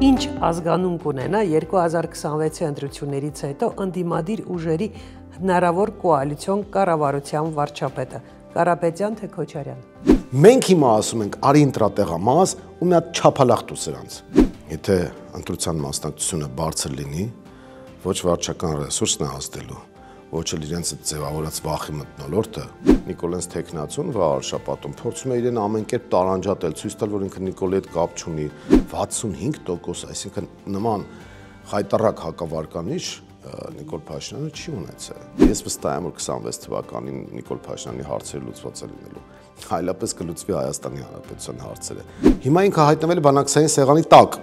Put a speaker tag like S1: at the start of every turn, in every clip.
S1: Ինչ ազգանուն կունենա 2026 ընտրություններից հետո ընդդիմադիր ուժերի հնարավոր կոալիցիոն կառավարության վարչապետը Կարապետյան թե Քոչարյան։
S2: Մենք հիմա ասում ենք արի ընտրատեղամաս ու մի հատ չափալախտու սրանց։ Եթե ընտրության մասնակցությունը բարձր լինի, ոչ վարչական ռեսուրսն է ազդելու, ոչ էլ իրենց ձևավորած վախի մթնոլորտը, Նիկոլենց թեկնածուն վաղ շաբաթում փորձում է իրեն ամեն կերպ տարանջատել, ցույց տալ, որ ինքը Նիկոլի հետ կապ չունի, 65%, այսինքն նման խայտառակ հակավարկանիշ Նիկոլ Փաշինյանը չի ունեցել։ Ես վստահ եմ, որ 26 թվականին Նիկոլ Փաշինյանի հարցերը լուծված է լինելու։ Այլապես կլուծվի Հայաստանի Հանրապետության հարցերը։ Հիմա ինքը հայտնվել է բանակցային սեղանի տակ։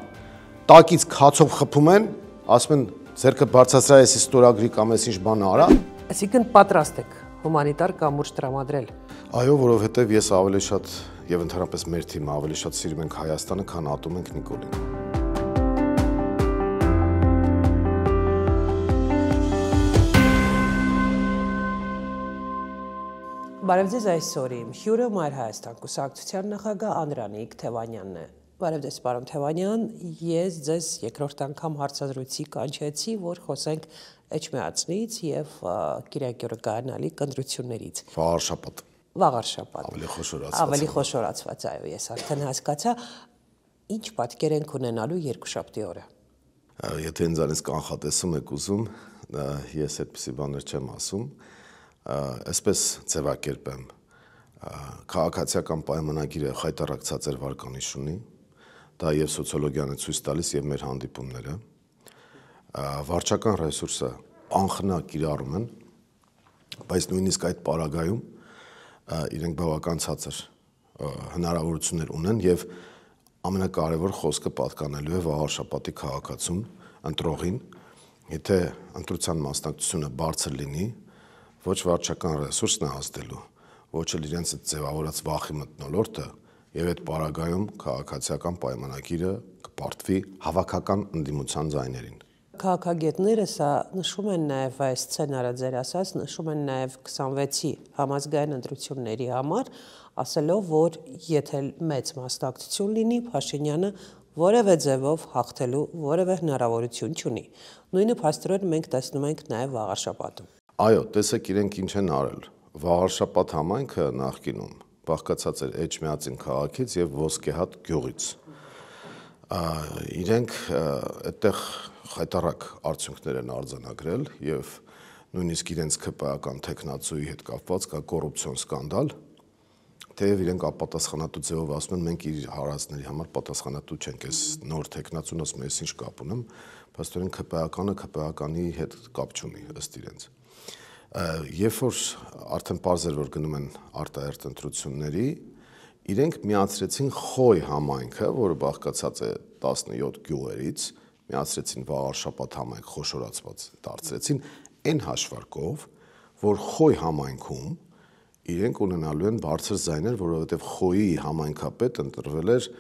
S2: Տակից քացով խփում են, ասում են ձերքը բարձրացրա էս ստորագրի կամ էս ինչ բան արա։
S1: Այսինքն պատրաստ եք հումանիտար կամուրջ տրամադրել։
S2: Այո, որովհետև ես ավելի շատ եւ ընդհանրապես մեր թիմը ավելի շատ սիրում ենք Հայաստանը, քան ատում ենք Նիկոլին։
S1: Բարև ձեզ այսօր իմ հյուրը Մայր Հայաստան կուսակցության նախագահ Անդրանիկ Թևանյանն է։ Բարև ձեզ, պարոն Թևանյան, ես ձեզ երկրորդ անգամ հարցազրույցի կանչեցի, որ խոսենք Էջմիածնից եւ Կիրակի օրը կայանալիք ընտրություններից։
S2: Վաղար շաբաթ։
S1: Ավելի խոշորացված, այո, ես արդեն հասկացա, ինչ պատկեր ենք ունենալու երկուշաբթի օրը։
S2: Եթե ինձանից կանխատեսում եք ուզում, ես այդպիսի բաներ չեմ ասում, այսպես ձևակերպեմ, քաղաքացիական պայմանագիրը խայտառակ ցածր վարկանիշ ունի, դա եւ սոցիոլոգիան է ցույց տալիս եւ մեր հանդիպումները, վարչական ռեսուրսը անխնա կիրառում են, բայց նույնիսկ այդ պարագայում իրենք բավական ցածր հնարավորություններ ունեն եւ ամենակարևոր խոսքը պատկանելու է վաղ շաբաթի քաղաքացուն, ընտրողին, եթե ընտրության մասնակցությունը բարձր լինի, ոչ վարչական ռեսուրսն է ազդելու, ոչ էլ իրենց ձևավորած վախի մթնոլորտը եւ այդ պարագայում քաղաքացիական պայմանագիրը կպարտվի հավաքական ընդդիմության ձայներին։
S1: Քաղաքագետները սա նշում են նաև այս սցենարը ձեր ասած, նշում են նաև 26-ի համազգային ընտրությունների համար, ասելով, որ եթե մեծ մասնակցություն լինի, Փաշինյանը որևէ ձևով հաղթելու որևէ հնարավորություն չունի։ Նույնը փաստորեն մենք տեսնում ենք նաև վաղաշաբաթում։
S2: Այո, տեսեք իրենք ինչ են արել։ Վաղաշաբաթ համայնքը նախկինում բաղկացած էր Էջմիածին քաղաքից եւ Ոսկեհատ գյուղից։ Իրենք այդտեղ խայտառակ արդյունքներ են արձանագրել եւ նույնիսկ իրենց ԿՊԱ-ական տեխնացուի հետ կապված կա կոռուպցիոն սկանդալ, թեև իրենք ապատասխանատու ձևով ասում են մենք իր հարազատների համար պատասխանատու չենք, այս նոր տեխնացուն ասում ես ինչ կապ ունեմ, փաստորեն ԿՊԱ-կանը ԿՊԱ-կանի հետ կապ չունի ըստ իրենց։ Երբ որ արդեն պարզ էր, որ գնում են արտահերթ ընտրությունների, իրենք միացրեցին Խոյ համայնքը, որը բաղկացած է 17 գյուղերից, միացրեցին վաղաշաբաթ համայնք խոշորացված դարձրեցին այն հաշվարկով, որ Խոյ համայնքում իրենք ունենալու են բարձր ձայներ, որովհետև Խոյի համայնքապետ ընտրվել էր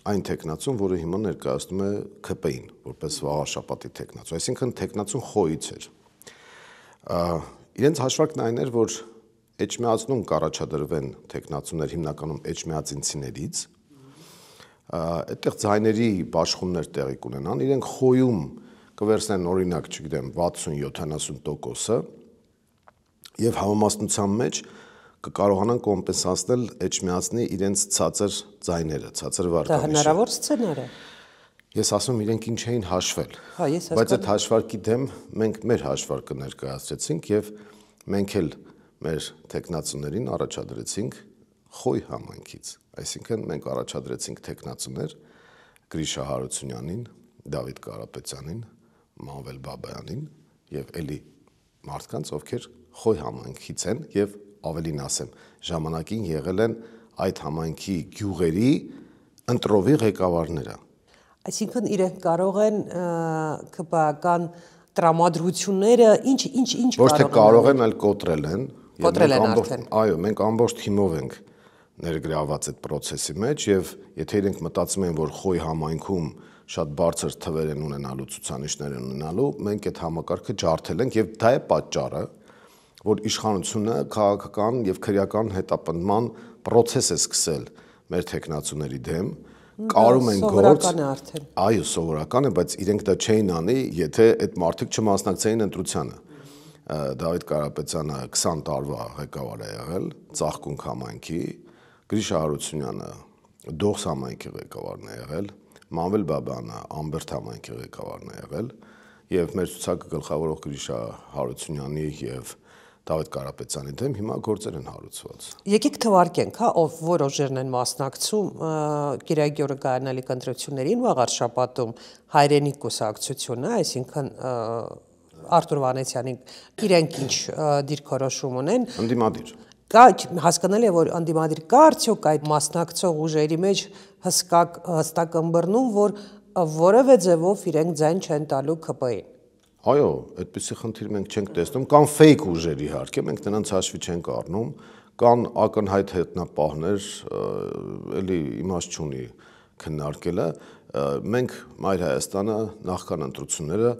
S2: այն տեխնացուն, որը հիմա ներկայացնում է ԿՊ-ին, որպես վաղաշաբաթի տեխնացու, այսինքն տեխնացուն Խոյից էր։ Իրենց հաշվարկն այն էր, որ Էջմիածնում կառաջադրվեն տեխնացուներ հիմնականում էջմիածինցիներից, այդտեղ ձայների բաշխումներ տեղի կունենան, իրենք Խոյում կվերցնեն օրինակ, չգիտեմ, 60-70%-ը եւ համամասնության մեջ կկարողանան կոմպենսացնել Էջմիածնի իրենց ցածր ձայները, ցածր վարկանիշը։
S1: Դա հնարավոր սցենար է։
S2: Ես ասում իրենք ինչ էին հաշվել։ Բայց այդ հաշվարկի դեմ մենք մեր հաշվարկը ներկայացրեցինք եւ մենք էլ մեր տեխնացուներին առաջադրեցինք Խոյ համայնքից, այսինքն մենք առաջադրեցինք տեխնացուներ Գրիշա Հարությունյանին, Դավիթ Կարապետյանին, Մանվել Բաբայանին եւ էլի մարդկանց, ովքեր Խոյ համայնքից են եւ ավելին ասեմ, ժամանակին եղել են այդ համայնքի գյուղերի ընտրովի ղեկավարները։
S1: Այսինքն իրենք կարող են ԿՊԱ-ական տրամադրությունները ինչ
S2: ոչ թե կարող են, այլ կոտրել են։
S1: Կոտրել են արդեն։
S2: Այո, մենք ամբողջ թիմով ենք ներգրաված այդ process-ի մեջ եւ եթե իրենք մտածում են, որ Խոյ համայնքում շատ բարձր թվեր են ունենալու, ցուցանիշներ են ունենալու, մենք այդ համակարգը ջարդել ենք եւ դա է պատճառը, որ իշխանությունը քաղաքական եւ քրեական հետապնդման process է սկսել մեր տեխնացուների դեմ, կարում են գործ,
S1: սովորական է արդեն։
S2: այո, սովորական է, բայց իրենք դա չէին անի, եթե այդ մարդիկ չմասնակցեին ընտրությանը։ Դավիթ Կարապետյանը 20 տարվա ղեկավար է եղել Ծաղկունք համայնքի, Գրիշա Հարությունյանը Դողս համայնքի ղեկավարն է եղել, Մանվել Բաբյանը Ամբերդ համայնքի ղեկավարն է եղել, եւ մեր ցուցակը գլխավորող Գրիշա Հարությունյանի եւ Դավիթ Կարապետյանի դեմ հիմա գործեր են հարուցված։
S1: Եկեք թվարկենք, ով որ օժերն են մասնակցում Կիրակի օրը կայանալիք ընտրություններին, վաղ շաբաթում Հայրենիք կուսակցությունը, այսինքն Արթուր Վանեցյանին իրենք ինչ դիրքորոշում ունեն։
S2: Ընդդիմադիր։
S1: Կա հասկանալի է, որ ընդդիմադիր կա արդյոք այդ մասնակցող ուժերի մեջ հստակ ըմբռնում, որ որևէ ձևով իրենք ձայն չեն տալու ԿՊ-ին։
S2: Այո, այդպիսի խնդիր մենք չենք տեսնում, կան ֆեյք ուժեր իհարկե, մենք նրանց հաշվի չենք առնում, կան ակնհայտ հետնապահներ, էլի իմաստ չունի քննարկելը, մենք Մայր Հայաստանը նախքան ընտրությունները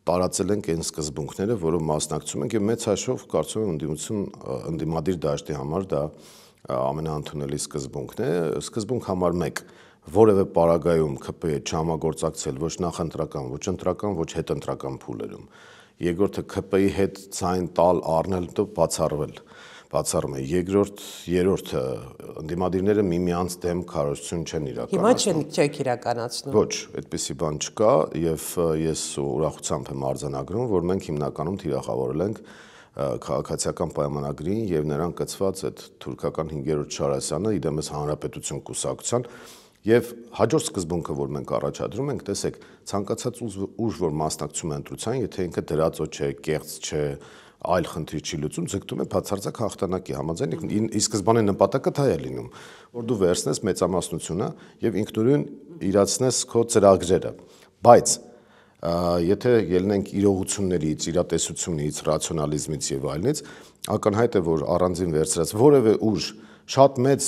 S2: տարածել ենք այն սկզբունքները, որով մասնակցում ենք եւ մեծ հաշվով կարծում եմ ընդդիմադիր դաշտի համար դա ամենաընդունելի սկզբունքն է, սկզբունք համար 1 որևէ պարագայում ԿՊ-ի հետ չհամագործակցել ոչ նախընտրական, ոչ ընտրական, ոչ հետընտրական փուլերում։ Երկրորդը ԿՊ-ի հետ ցայն տալ առնել ու բացառում է։ Երրորդը ընդդիմադիրները միմյանց դեմ քարոզություն չեն իրականացնում։
S1: Հիմա չեք իրականացնում։
S2: Ոչ, այդպիսի բան չկա եւ ես ուրախությամբ եմ արձանագրում, որ մենք հիմնականում թիրախավորել ենք քաղաքացիական պայմանագրին եւ նրան կցված այդ թուրքական 5-րդ Շարասյանը իդեմս Հանրապետություն կուսակցության եւ հաջորդ սկզբունքը, որ մենք առաջադրում ենք, տեսեք, ցանկացած ուժ, որ մասնակցում է ընտրության, եթե ինքը դրածո չէ, կեղծ չէ, այլ խնդիր չի լուծում, ձգտում է բացարձակ հաղթանակի համաձայն, ի սկզբանե նպատակը դա է լինում, որ դու վերցնես մեծամասնությունը եւ ինքնուրույն իրացնես քո ծրագրերը, բայց եթե ելնենք իրողություններից, իրատեսությունից, ռացիոնալիզմից եւ այլնից, ակնհայտ է, որ առանձին վերցրած որևէ ուժ շատ մեծ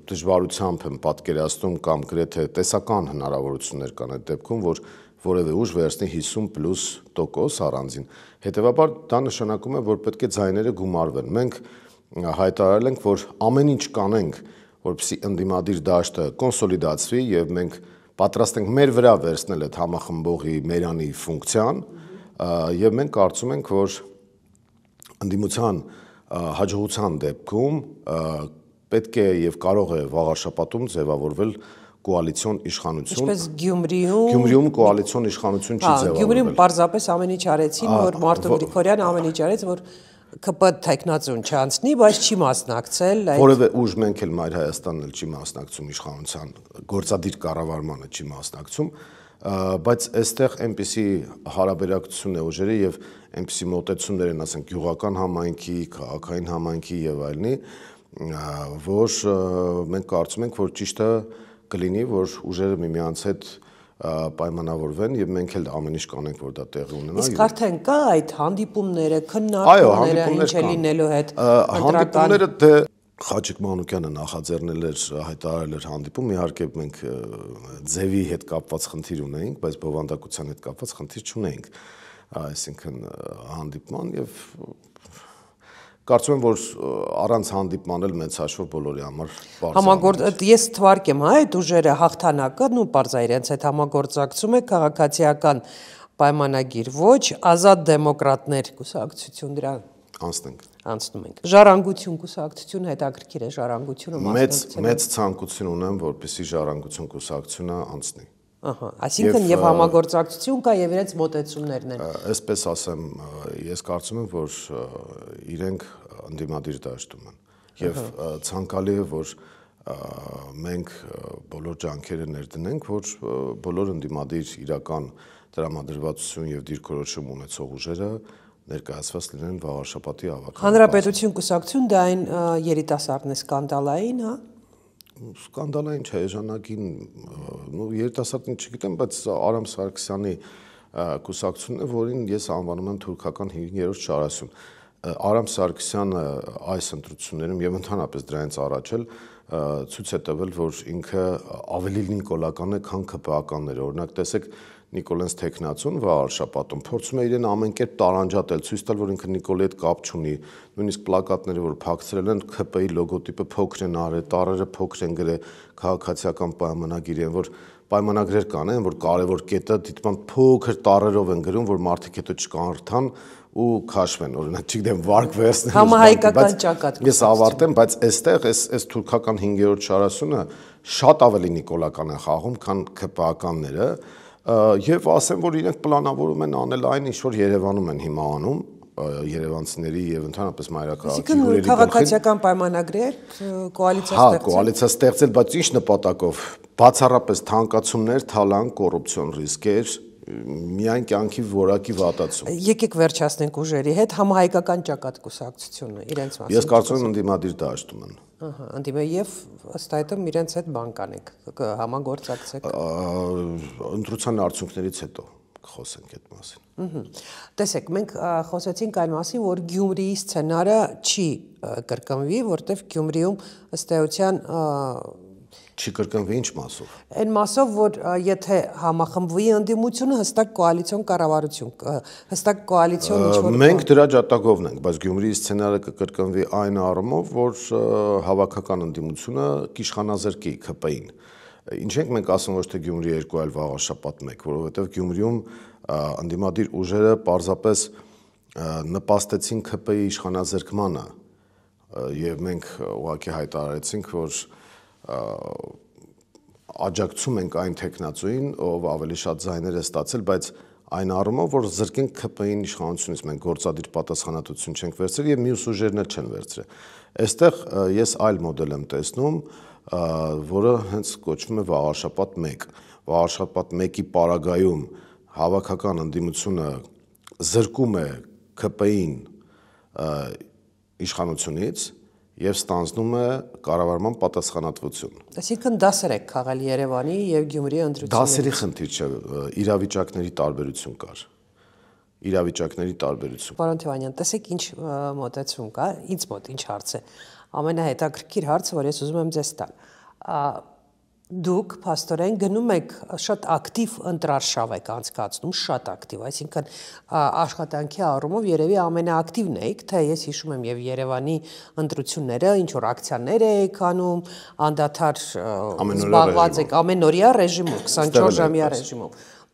S2: դժվարությամբ եմ պատկերացնում կամ գրեթե տեսական հնարավորություններ կան այդ դեպքում, որ որևէ ուժ վերցնի 50+% առանձին։ Հետևաբար դա նշանակում է, որ պետք է ձայները գումարվեն։ Մենք հայտարարել ենք, որ ամեն ինչ կանենք, որպեսզի ընդդիմադիր դաշտը կոնսոլիդացվի եւ մենք պատրաստ ենք մեր վրա վերցնել այդ համախմբողի մերանի ֆունկցիան եւ մենք կարծում ենք, որ ընդդիմության հաջողության դեպքում պետք է եւ կարող է վաղաշաբաթում ձևավորվել կոալիցիոն իշխանություն։
S1: Ինչպես
S2: Գյումրիում կոալիցիոն իշխանություն չի ձևավորվել։
S1: Գյումրիում պարզապես ամեն ինչ արեցին, որ Մարտին Գրիգորյանը ամեն ինչ արեց, որ ԿՊ թեկնածուն չանցնի, բայց չի մասնակցել։
S2: Որևէ ուժ մենք էլ Մայր Հայաստանն էլ չի մասնակցում իշխանության գործադիր կառավարմանը չի մասնակցում, բայց այստեղ այնպիսի հարաբերակցություն է ուժերի եւ այնպիսի մոտեցումներ են, ասենք, գյուղական համայնքի, քաղաքային համայնքի եւ այլնի, որ մենք կարծում ենք, որ ճիշտ է կլինի, որ ուժերը միմյանց հետ պայմանավորվեն եւ մենք էլ ամեն ինչ կանենք, որ դա տեղի ունենա։
S1: Իսկ արդեն կա այդ հանդիպումները, քննարկումները, ինչ է լինելու հետ
S2: հանդիպումները դե Խաչիկ Մանուկյանը նախաձեռնել էր, հայտարարել էր հանդիպում, իհարկե մենք ձևի հետ կապված խնդիր ունեինք, բայց բովանդակության հետ կապված խնդիր չունեինք, այսինքն հանդիպման եւ կարծում եմ, որ առանց հանդիպման էլ մեծ հաշվով բոլորի համար
S1: համագործ ես թվարկեմ, այդ ուժերը հաղթանակն ու պարզ է իրենց այդ համագործակցում է քաղաքացիական պայմանագիր, ոչ ազատ դեմոկրատներ կուսակցություն դրան անցնում ենք։ Ժառանգություն կուսակցություն հետաքրքիր է ժառանգությունը
S2: մասնակցել։ Մեծ ցանկություն ունեմ, որպեսզի ժառանգություն կուսակցությունը անցնի։
S1: Ահա, այսինքն եւ համագործակցություն կա եւ իրենց մոտեցումներն են։
S2: Այսպես ասեմ, ես կարծում եմ, որ իրենք ընդդիմադիր դաշտում են եւ ցանկալի է, որ մենք բոլոր ջանքերը ներդնենք, որ բոլոր ընդդիմադիր իրական տրամադրվածություն եւ դիրքորոշում ունեցող ուժերը ներկայացված լինեն վաղաշաբաթի ավականին։
S1: Հանրապետություն կուսակցություն դա այն երիտասարդն է սկանդալային, հա։
S2: Սկանդալային չէ, ժամանակին երիտասարդին չգիտեմ, բայց Արամ Սարգսյանի կուսակցությունն է, որին ես անվանում եմ թուրքական 5-րդ Շարասյուն։ Արամ Սարգսյանը այս ընտրություններում եւ ընդհանրապես դրանից առաջ էլ ցույց է տվել, որ ինքը ավելի նիկոլական է, քան ԿՊԱ-ականները։ Օրինակ, տեսեք Նիկոլենց Թեկնածուն վաղ շաբաթում փորձում է իրեն ամեն կերպ տարանջատել, ցույց տալ, որ ինքը Նիկոլի հետ կապ չունի, նույնիսկ պլակատները, որ փակցրել են, ԿՊ-ի լոգոտիպը փոքր են արել, տառերը փոքր են գրել, քաղաքացիական պայմանագիր են, որ պայմանագրեր կան, որ կարևոր կետը դիտման փոքր տառերով են գրում, որ մարդիկ հետո չկանրթան ու քաշվեն, օրինակ, չգիտեմ, վարկ վերցնեն։
S1: Համահայկական ճակատ։
S2: Ես ավարտեմ, բայց այստեղ այս թուրքական 5-րդ շարասյունը շատ ավելի նիկոլական են խաղում, քան ԿՊԱ-ականները, եւ ասեմ, որ իրենք պլանավորում են անել այն, ինչ որ Երևանում են հիմա անում, երևանցիների եւ ընդհանրապես մայրաքաղաքի հյուրերի
S1: քաղաքացիական պայմանագրեր, կոալիցիա ստեղծել։
S2: Հա, կոալիցիա ստեղծել, բայց ինչ նպատակով։ Բացառապես թանկացումներ, թալան, կոռուպցիոն ռիսկեր, միայն կյանքի որակի վատացում։
S1: Եկեք վերջացնենք ուժերի հետ համահայկական ճակատ կուսակցությունը իրենց մասին։
S2: Ես կարծում եմ ընդդիմադիր դաշտում են։
S1: Ահա, ընդդիմը եւ ըստ այդմ իրենց հետ բան կանեք, համագործակցեք։
S2: Ընտրության արդյունքներից հետո խոսենք այդ մասին։
S1: Տեսեք, մենք խոսեցինք այն մասին, որ Գյումրիի սցենարը չի կրկնվի, որտեղ Գյումրիում ըստ էության
S2: չի կրկնվի ինչ մասով։
S1: Այն մասով, որ եթե համախմբվի ընդդիմությունը, հստակ կոալիցիոն կառավարություն, հստակ կոալիցիոն ինչ-որ
S2: Մենք դրա ջատագովն ենք, բայց Գյումրիի սցենարը կկրկնվի այն առումով, որ հավաքական ընդդիմությունը կիշխանազրկի ԿՊ-ին։ Ինչ ենք մենք ասում ոչ թե Գյումրի 2, այլ վաղաշաբաթ 1, որովհետև Գյումրիում ընդդիմադիր ուժերը պարզապես նպաստեցին ԿՊ-ի իշխանազրկմանը եւ մենք ուղղակի հայտարարեցինք, որ աջակցում ենք այն տեխնացուին, ով ավելի շատ ձայներ է ստացել, բայց այն առումով, որ զրկենք ԿՊ-ին իշխանությունից, մենք գործադիր պատասխանատվություն չենք վերցրել եւ մյուս ուժերն էլ չեն վերցրել։ Այստեղ ես այլ մոդել եմ տեսնում, որը հենց կոչվում է վաղաշաբաթ 1։ Վաղաշաբաթ 1-ի պարագայում հավաքական ընդդիմությունը զրկում է ԿՊ-ին իշխանությունից եւ ստանձնում է կառավարման պատասխանատվություն։
S1: Այսինքն դասեր եք քաղել Երևանի եւ Գյումրիի ընտրություններից։
S2: Դասերի խնդիր չէ, իրավիճակների տարբերություն կար։ Իրավիճակների տարբերություն։
S1: Պարոն Թևանյան, տեսեք ինչ մոտեցում կա, ինձ մոտ ինչ հարց է։ Ամենահետաքրքիր հարցը, որ ես ուզում եմ ձեզ տալ։ Դուք փաստորեն գնում եք շատ ակտիվ ընտրարշավ եք անցկացնում, շատ ակտիվ, այսինքն աշխատանքի առումով երևի ամենաակտիվն եք, թե ես հիշում եմ եւ Երևանի ընտրությունները, ինչ որ ակցիաներ եք անում, անդադար զբաղված եք ամենօրյա ռեժիմով, 24 ժամյա ռեժիմով։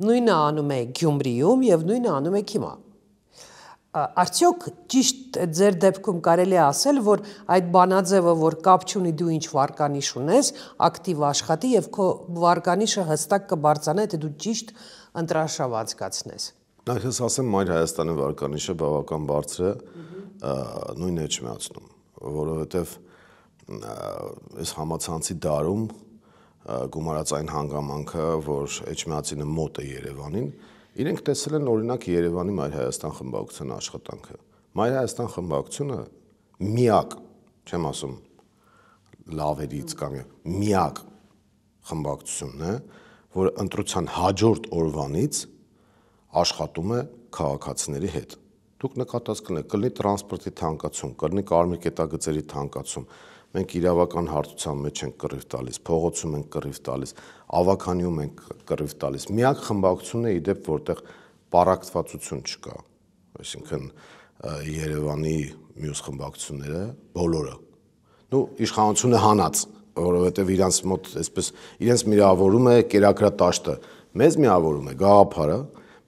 S1: Նույնը անում եք Գյումրիում եւ նույնը անում եք հիմա։ Արդյոք ճիշտ ձեր դեպքում կարելի է ասել, որ այդ բանաձևը, որ կապ չունի դու ինչ վարկանիշ ունես, ակտիվ աշխատի եւ քո վարկանիշը հստակ կբարձրանա, եթե դու ճիշտ ընտրարշավ անցկացնես։
S2: Ես ասեմ, Մայր Հայաստանի վարկանիշը բավական բարձր է, նույնն է չմիացնում, որովհետեւ այս համացանցի դարում գումարած այն հանգամանքը, որ Էջմիածինը մոտ է Երևանին, իրենք տեսել են օրինակ Երևանի Մայր Հայաստան խմբակցության աշխատանքը։ Մայր Հայաստան խմբակցությունը միակ, չեմ ասում լավերից կամ միակ խմբակցությունն է, որը ընտրության հաջորդ օրվանից աշխատում է քաղաքացիների հետ։ Դուք նկատած կլինի տրանսպորտի թանկացում, կլինի կարմիր կետագծերի թանկացում։ Մենք իրավական հարթության մեջ ենք կռիվ տալիս, փողոցում ենք կռիվ տալիս, ավականիում ենք կռիվ տալիս։ Միակ խմբակցությունն է իդեպ, որտեղ պարակտվածություն չկա, այսինքն Երևանի մյուս խմբակցությունները բոլորը։ Իշխանությունը հանած, որովհետև իրանց մոտ այսպես իրենց միավորում է կերակրատաշտը, մեզ միավորում է գաղափարը,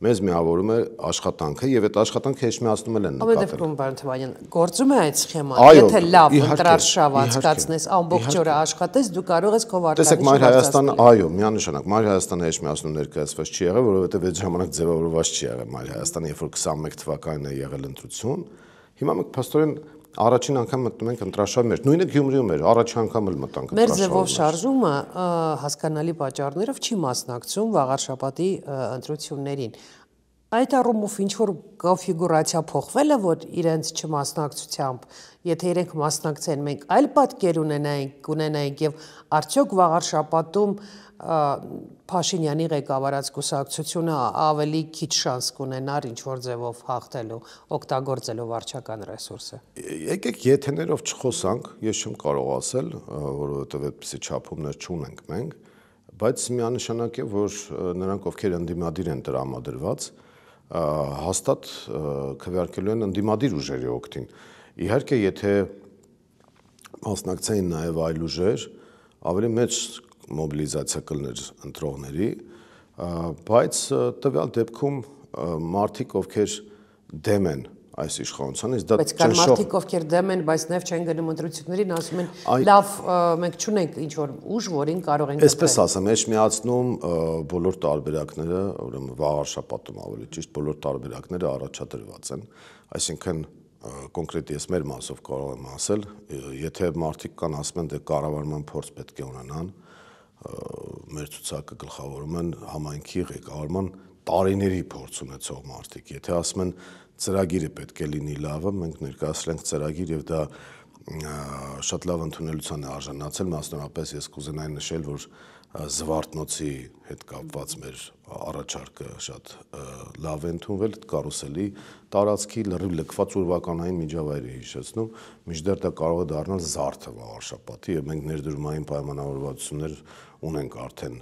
S2: մեզ միավորում է աշխատանքը եւ այդ աշխատանքը հեշտացնում են նկատել։
S1: Ամեն դեպքում, պարոն Թևանյան, գործում է այդ սխեման։ Եթե լավ ընտրարշավ անցկացնես, ամբողջ օրը աշխատես, դու կարող ես քո վարկանիշը։
S2: Տեսեք, Մայր Հայաստանը, այո, միանշանակ Մայր Հայաստանը հեշտացնում ներկայացված չի եղել, որովհետեւ այդ ժամանակ ձևավորված չի եղել Մայր Հայաստանը, երբ որ 21 թվականին է եղել ընտրություն։ Հիմա մենք փաստորեն առաջին անգամ մտնում ենք ընտրարշավի մեջ։ Նույնը Գյումրիում էր, առաջին անգամ էլ մտանք
S1: ընտրարշավի մեջ։ Մեր ձևով շարժումը հասկանալի պատճառներով չի մասնակցում վաղարշաբաթի ընտրություններին։ Այդ առումով ինչ որ կոնֆիգուրացիա փոխվել է, որ իրենց չմասնակցությամբ, եթե իրենք մասնակցեն, մենք այլ պատկեր ունենայինք եւ արդյոք վաղ շաբաթում Փաշինյանի ղեկավարած կուսակցությունը ավելի քիչ շանս կունենար ինչ որ ձևով հաղթելու, օգտագործելով վարչական ռեսուրսը։
S2: Եկեք եթեներով չխոսանք, ես չեմ կարող ասել, որովհետև այդպիսի չափումներ չունենք մենք, բայց միանշանակ է, որ նրանք ովքեր ընդդիմադիր են տրամադրված, հաստատ քվեարկելու են ընդդիմադիր ուժերի օգտին։ Իհարկե, եթե մասնակցեին նաև այլ ուժեր, ավելի մեծ մոբիլիզացիա կլներ ընտրողների, բայց տվյալ դեպքում մարդիկ, ովքեր դեմ են այս իշխանությանից, դա
S1: բայց կան մարդիկ, ովքեր դեմ են, բայց նաև չեն գնում ընտրություններին, ասում են, լավ, մենք չունենք ինչ որ ուժ, որին կարող ենք
S2: Այսպես ասեմ, ես միացնում բոլոր տարբերակները, ուրեմն վաղ շաբաթում ավելի ճիշտ բոլոր տարբերակները առաջադրված են, այսինքն կոնկրետ ես մեր մասով կարող եմ ասել, եթե մարդիկ կան ասում են, դե կառավարման փորձ պետք է ունենան, մեր ցուցակը գլխավորում են համայնքի ղեկավարման տարիների փորձ ունեցող մարդիկ, եթե ասում են ծրագիրը պետք է լինի լավը, մենք ներկայացրել ենք ծրագիր եւ դա շատ լավ ընդունելության է արժանացել, մասնավորապես ես կուզենայի նշել, որ Զվարթնոցի հետ կապված մեր առաջարկը շատ լավ է ընդունվել, կարուսելի տարածքի լրիվ լքված ուրվականային միջավայր է հիշեցնում, մինչդեռ դա կարող է դառնալ զարդը վաղաշաբաթի եւ մենք ներդրումային պայմանավորվածություններ ունենք արդեն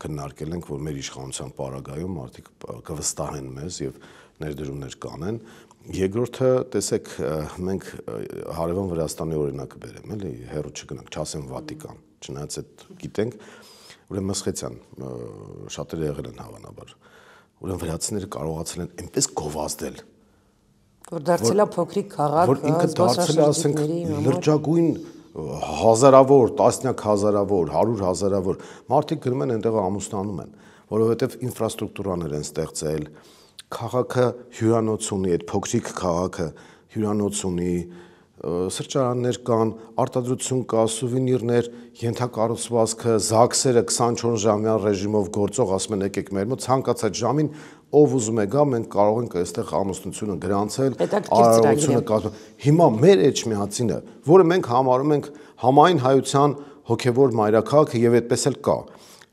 S2: քննարկել ենք, որ մեր իշխանության պարագայում մարդիկ կվստահեն մեզ եւ ներդրումներ կանեն։ Երկրորդը, տեսեք, մենք հարևան Վրաստանի օրինակը բերեմ, էլի, հեռու չգնանք, չասեմ Վատիկան, չնայած այդ գիտենք, ուրեմն Մսխեցյան, շատերը եղել են հավանաբար, ուրեմն վրացիները կարողացել են այնպես գովազդել,
S1: որ դարձել է փոքրիկ քաղաք,
S2: որ ինքը դարձել է, ասենք, լրջագույն հազարավոր, տասնյակ հազարավոր, 100,000-ավոր մարդիկ գնում են այնտեղ ամուսնանում են, որովհետև ինֆրաստրուկտուրաներ են ստեղծել, քաղաքը հյուրանոց ունի, այդ փոքրիկ քաղաքը հյուրանոց ունի, սրճարաններ կան, արտադրություն կա, սուվենիրներ, ենթակառուցվածքը, ԶԱԳՍ-երը 24 ժամյա ռեժիմով գործող, ասում են եկեք մեր մոտ, ցանկացած ժամին ով ուզում է գա, մենք կարող ենք այստեղ ամուսնությունը գրանցել, արարողությունը կազմել։ Հիմա մեր Էջմիածինը, որը մենք համարում ենք համայն հայության հոգևոր մայրաքաղաքը եւ այդպես էլ կա,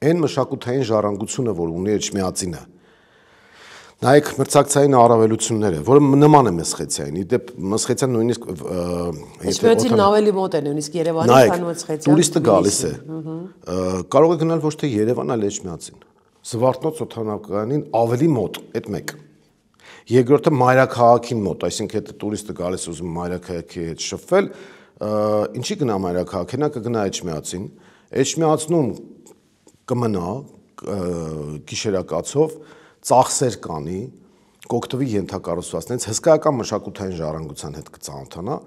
S2: այն մշակութային ժառանգությունը, որ ունի Էջմիածինը, նայեք մրցակցային առավելությունները, որը նման է Մսխեցյանի, իդեպ Մսխեցյան նույնիսկ
S1: Էջմիածինն ավելի մոտ է նույնիսկ Երևանից, քան Մսխեցյան։
S2: Տուրիստը գալիս է, կարող է գնալ ոչ թե Երևան, այլ Էջմիածին։ Զվարթնոց օդանավակայանին ավելի մոտ, այդ մեկ։ Երկրորդը մայրաքաղաքին մոտ, այսինքն եթե տուրիստը գալիս ուզում մայրաքաղաքի հետ շփվել, ինչի գնա մայրաքաղաք, նա կգնա Էջմիածին, Էջմիածնում կմնա գիշերակացով, ծախսեր կանի, կօգտվի ենթակառուցվածքներից, հսկայական մշակութային ժառանգության հետ կծանոթանա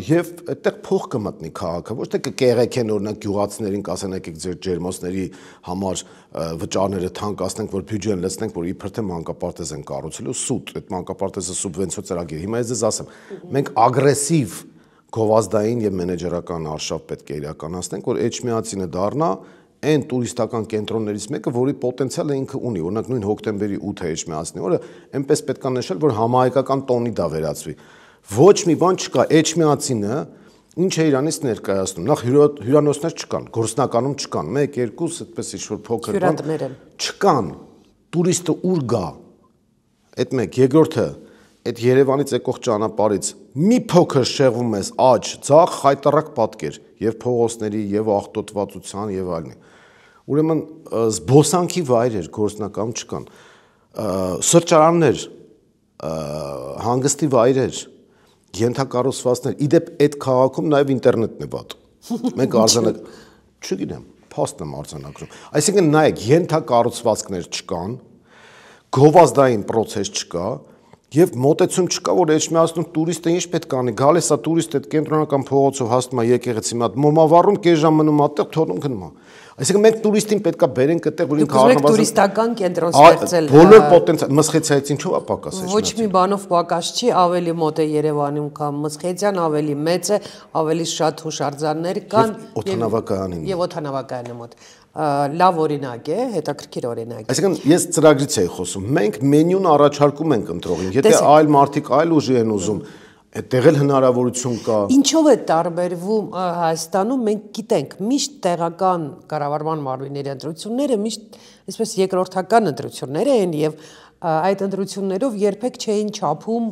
S2: եւ այդտեղ փող կմտնի քաղաքը, ոչ թե կկեղեքեն օրինակ գյուղացիներին կասեն եկեք ձեր ջերմոցների համար վճարները թանկացնենք, որ բյուջեն լցնենք, որ իբր թե մանկապարտեզ են կառուցելու, սուտ, այդ մանկապարտեզը սուբվենցիա ծրագիր։ Հիմա ես ձեզ ասեմ, մենք ագրեսիվ գովազդային եւ մենեջերական արշավ պետք է իրականացնենք, որ Էջմիածինը դառնա այն տուրիստական կենտրոններից մեկը, որի պոտենցիալը ինքը ունի, օրինակ նույն հոկտեմբերի 8-ը Էջմիածնի օրը, այնպես պետք է նշել, որ համահայկական տոնի դա վերածվի։ Ոչ մի բան չկա, Էջմիածինը ինչ է իրանից ներկայացնում։ Նախ հյուրանոցներ չկան, գործնականում չկան, 1-2 այդպես ինչ-որ փոքր բան չկան։ Տուրիստը ուր գա։ Այդ մեկ, երկրորդը, այդ Երևանից եկող ճանապարհից մի փոքր շեղվում ես աջ, ձախ, խայտարակ պատկեր եւ փողոցների եւ աղտոտվածության եւ այլն։ Ուրեմն զբոսանքի վայրեր գործնականում չկան, սրճարաններ, հանգստի վայրեր, ենթակառուցվածքներ, իդեպ այդ քաղաքում նաև ինտերնետն է վատ։ Մենք արձանակ, չգիտեմ, փաստն եմ արձանագրում։ Այսինքն նայեք, ենթակառուցվածքներ չկան, գովազդային process չկա, եւ մոտեցում չկա, որ Էջմիածնում տուրիստը ինչ պետք է անի, գալիս է տուրիստ այդ կենտրոնական փողոցով հասնում է եկեղեցի մոտ, մոմավառում կես ժամ մնում այդտեղ, թողնում գնում է։ Այսինքն մենք տուրիստին պետք է բերենք այդտեղ, որ ինքը
S1: առնվազն տուրիստական կենտրոն ստեղծել։
S2: Բոլոր պոտենցիալ Մսխեցյայից ինչով է պակաս է։
S1: Ոչ մի բանով պակաս չի, ավելի մոտ է Երևանում կամ Մսխեցյան, ավելի մեծ է, ավելի շատ հուշարձաններ կան
S2: օդանավակայանին։
S1: Եվ օդանավակայանի մոտ։ լավ օրինակ է, հետաքրքիր օրինակ է։
S2: Այսինքն ես ծրագրից էի խոսում։ Մենք մենյուն առաջարկում ենք ընտրողին։ Եթե այլ մարդիկ այլ ուժի են ուզում, այդտեղ էլ հնարավորություն կա։
S1: Ինչով է տարբերվում Հայաստանում, մենք գիտենք, միշտ տեղական կառավարման մարմինների ընտրությունները միշտ այսպես երկրորդական ընտրություններ են եւ այդ ընտրություններով երբեք չէին չափում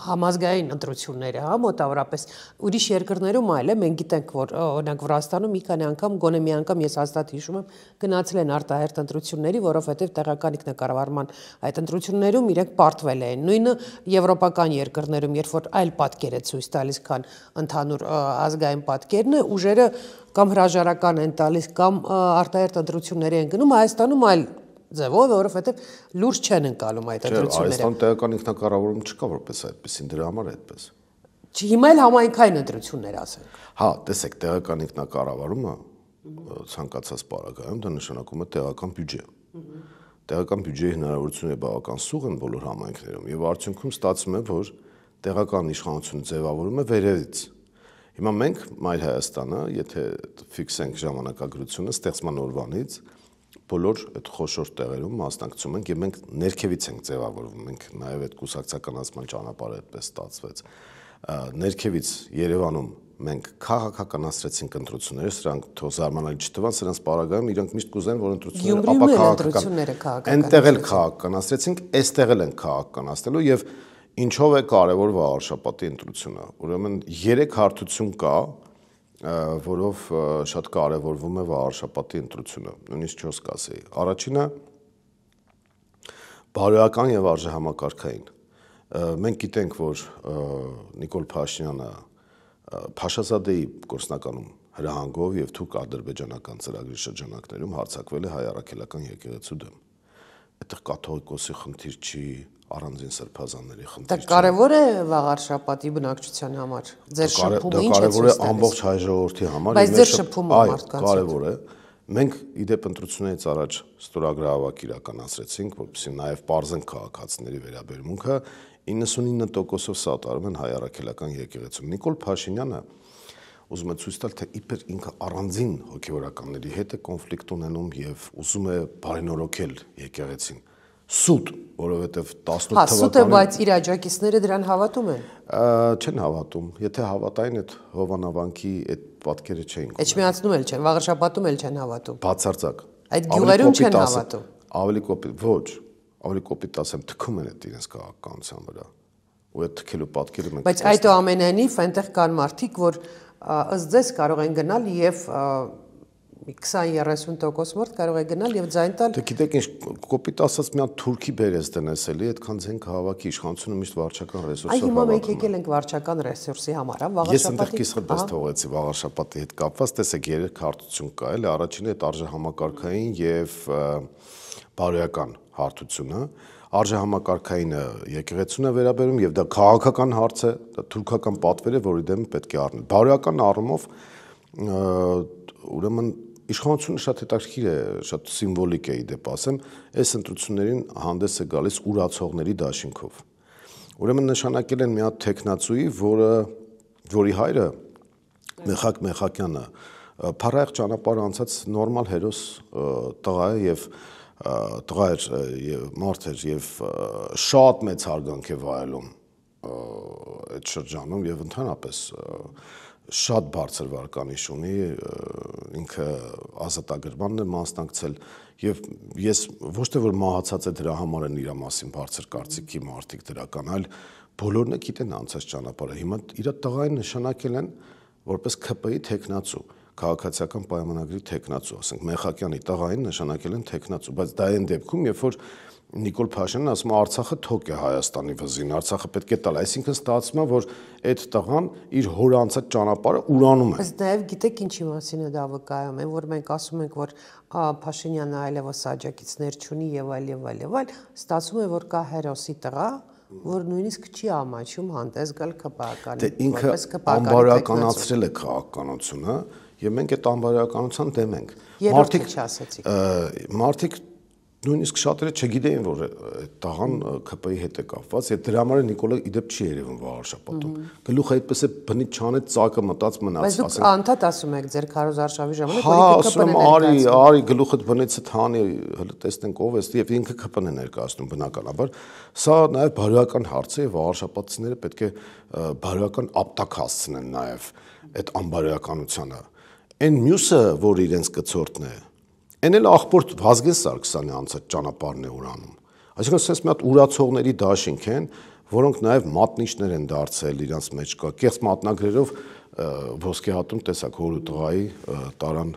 S1: համազգային ընտրությունները, հա, մոտավորապես ուրիշ երկրներում այլ է, մենք գիտենք, որ օրինակ Վրաստանում մի քանի անգամ, գոնե մի անգամ ես հաստատ հիշում եմ, գնացել են արտահերթ ընտրությունների, որովհետև տեղական ինքնակառավարման այդ ընտրություններում իրենք պարտվել էին։ Նույնը եվրոպական երկրներում, երբ որ այլ պատկեր է ցույց տալիս, քան ընդհանուր ազգային պատկերն է, ուժերը կամ հրաժարական են տալիս, կամ արտահերթ ընտրությունների են գնում, Հայաստանում այլ ձևով, որովհետև լուրջ չեն ընկալում այդ ընտրությունները։
S2: Հայաստան տեղական ինքնակառավարում չկա որպես այդպեսին, դրա համար է այդպես։
S1: Հիմա էլ համայնքային ընտրություններ ասենք։
S2: Հա, տեսեք, տեղական ինքնակառավարումը ցանկացած պարագայում դա նշանակում է տեղական բյուջե։ Տեղական բյուջեի հնարավորությունները բավական սուղ են բոլոր համայնքներում եւ արդյունքում ստացվում է, որ տեղական իշխանությունը ձևավորում է վերևից։ Հիմա մենք Մայր Հայաստանը, եթե ֆիքսենք ժամանակագրությունը ստեղծման օրվանից բոլոր այդ խոշոր տեղերում մասնակցում ենք եւ մենք ներքևից ենք ձևավորվում, մենք նաեւ այդ կուսակցականացման ճանապարհը այդպես ստացվեց։ Ներքևից Երևանում մենք քաղաքականացրեցինք ընտրությունները, սրանք թող զարմանալի չթվան, սրանց պարագայում իրենք միշտ կուզեն, որ ընտրությունները ապա այնտեղ էլ քաղաքականացրեցինք, այստեղ էլ են քաղաքականացնելու եւ ինչով է կարեւոր վաղարշապատի ընտրությունը։ Ուրեմն 3 հարթություն կա, որով շատ կարևորվում է վաղարշապատի ընտրությունը, նույնիսկ 4 կասեի։ Առաջինը բարոյական եւ արժեհամակարգային։ Մենք գիտենք, որ Նիկոլ Փաշինյանը Փաշազադեի գործնականում հրահանգով եւ թուրք-ադրբեջանական ծրագրի շրջանակներում հարձակվել է հայ առաքելական եկեղեցու դեմ։ Այդտեղ կաթողիկոսի խնդիր չի, առանձին սրբազանների խնդիր չի։
S1: Դա կարևոր է վաղարշապատի բնակչության համար։ Ձեր շփումը ինչ է ցույց տալիս։
S2: Կարևոր է ամբողջ հայ ժողովրդի համար։
S1: Բայց ձեր շփումը մարդկանց հետ։
S2: Կարևոր է։ Մենք իդեպ ընտրություններից առաջ ստորագրահավաք իրականացրեցինք, որպեսզի նաև պարզենք քաղաքացիների վերաբերմունքը, 99%-ով սատարում են հայ առաքելական եկեղեցուն։ Նիկոլ Փաշինյանը ուզում է ցույց տալ, թե իբր ինքը առանձին հոգևորականների հետ է կոնֆլիկտ ունենում եւ ուզում է բարենորոգել եկեղեցին։ Սուտ, որովհետեւ 18 թվականին
S1: սուտ է, բայց իր աջակիցները դրան հավատում են։
S2: Չեն հավատում։ Եթե հավատային, այդ Հովանավանքի այդ պատկերը չէին։
S1: Էջմիածնում էլ չեն, վաղարշապատում էլ չեն հավատում։
S2: Բացարձակ։
S1: Այդ գյուղերում չեն հավատում։
S2: Ավելի կոպիտ, ոչ, ավելի կոպիտ ասեմ, թքում են այդ իրենց քաղաքականության վրա։ Ու այդ թքելու պատկերը մենք։
S1: Բայց այդուամենայնիվ այնտեղ կան մարդիկ, որ ըստ ձեզ կարող են գնալ եւ 20-30% մարդ կարող է գնալ եւ ձայն տալ։
S2: Դե գիտեք ինչ, կոպիտ ասած մի հատ թուրքի բերես տնես էլի, այդքան ձեն քաղաքի իշխանությունը միշտ վարչական ռեսուրսով։
S1: Այ հիմա մենք եկել ենք վարչական ռեսուրսի համար, հա,
S2: վաղարշապատի։ Ես այնտեղ կիսխտես թողեցի վաղարշապատի հետ կապված, տեսեք, 3 հարթություն կա, էլի, առաջինը այդ արժեհամակարգային եւ բարոյական հարթությունը։ Արժեհամակարգայինը եկեղեցուն է վերաբերում եւ դա քաղաքական հարց է, դա թուրքական պատվեր է, որի դեմ պետք է առնել։ Բարոյական առումով ուրեմն իշխանությունը շատ հետաքրքիր է, շատ սիմվոլիկ է իդեպ ասեմ, այս ընտրություններին հանդես է գալիս ուրացողների դաշինքով։ Ուրեմն նշանակել են մի հատ տեխնացուի, որի հայրը Մեխակ Մեխակյանը փառահեղ ճանապարհ անցած նորմալ հերոս տղա է եւ տղա էր եւ մարդ էր եւ շատ մեծ հարգանք է վայելում այդ շրջանում եւ ընդհանրապես շատ բարձր վարկանիշ ունի, ինքը ազատագրմանն է մասնակցել եւ ես ոչ թե որ մահացած է դրա համար են իր մասին բարձր կարծիքի մարդիկ դրական, այլ բոլորն է գիտեն անցած ճանապարհը։ Հիմա իր տղային նշանակել են որպես ԿՊ-ի տեխնացու, քաղաքացիական պայմանագրի տեխնացու, ասենք Մեխակյանի տղային նշանակել են տեխնացու, բայց դա այն դեպքում, երբ որ Նիկոլ Փաշինյանն ասում է Արցախը թոք է Հայաստանի վզին, Արցախը պետք է տալ, այսինքն ստացվում է, որ այդ տղան իր հոր անցած ճանապարհը ուրանում է։
S1: Բայց նաև գիտեք ինչի մասին է դա վկայում է, որ մենք ասում ենք, որ Փաշինյանը այլևս աջակիցներ չունի եւ այլ եւ այլ եւ այլ, ստացվում է, որ կա հերոսի տղա, որ նույնիսկ չի ամաչում հանդես գալ ԿՊԱ-ականին։
S2: Դե ինքը անբարոյականացրել է քաղաքականությունը եւ մենք այդ անբարոյականության դեմ ենք։
S1: Մարդիկ չասեցիք։
S2: Մարդիկ նույնիսկ շատերը չգիտեին, որ այդ տաղան ԿՊ-ի հետ է կապված, եւ դրա համար Նիկոլը իդեպ չի երևում վաղարշապատում։ Գլուխը այդպես է բնից չանեց, ծակը մտած մնաց,
S1: ասենք։ Բայց դուք անդադ ասում եք ձեր քարոզարշավի ժամանակ,
S2: որ ինքը ԿՊ-ն է ներկայացնում։ Արի գլուխդ բնից թանի, հələ տեսնենք ով է, եւ ինքը ԿՊ-ն է ներկայացնում բնականաբար։ Սա նաեւ բարոյական հարց է, եւ վաղարշապատցիները պետք է բարոյական ապտակ հասցնեն նաեւ այդ անբարոյականությանը։ Այն մյուսը, որ իրենց կցորդն է, այն էլ աղբոր Վազգեն Սարգսյանի անցած ճանապարհն է ուրանում։ Այսինքն sense մի հատ ուրացողների դաշինք են, որոնք նաև մատնիչներ են դարձել իրանց մեջ կա կեղծ մատնագրերով ոսկե հատում տեսակ հորու տղայի տարան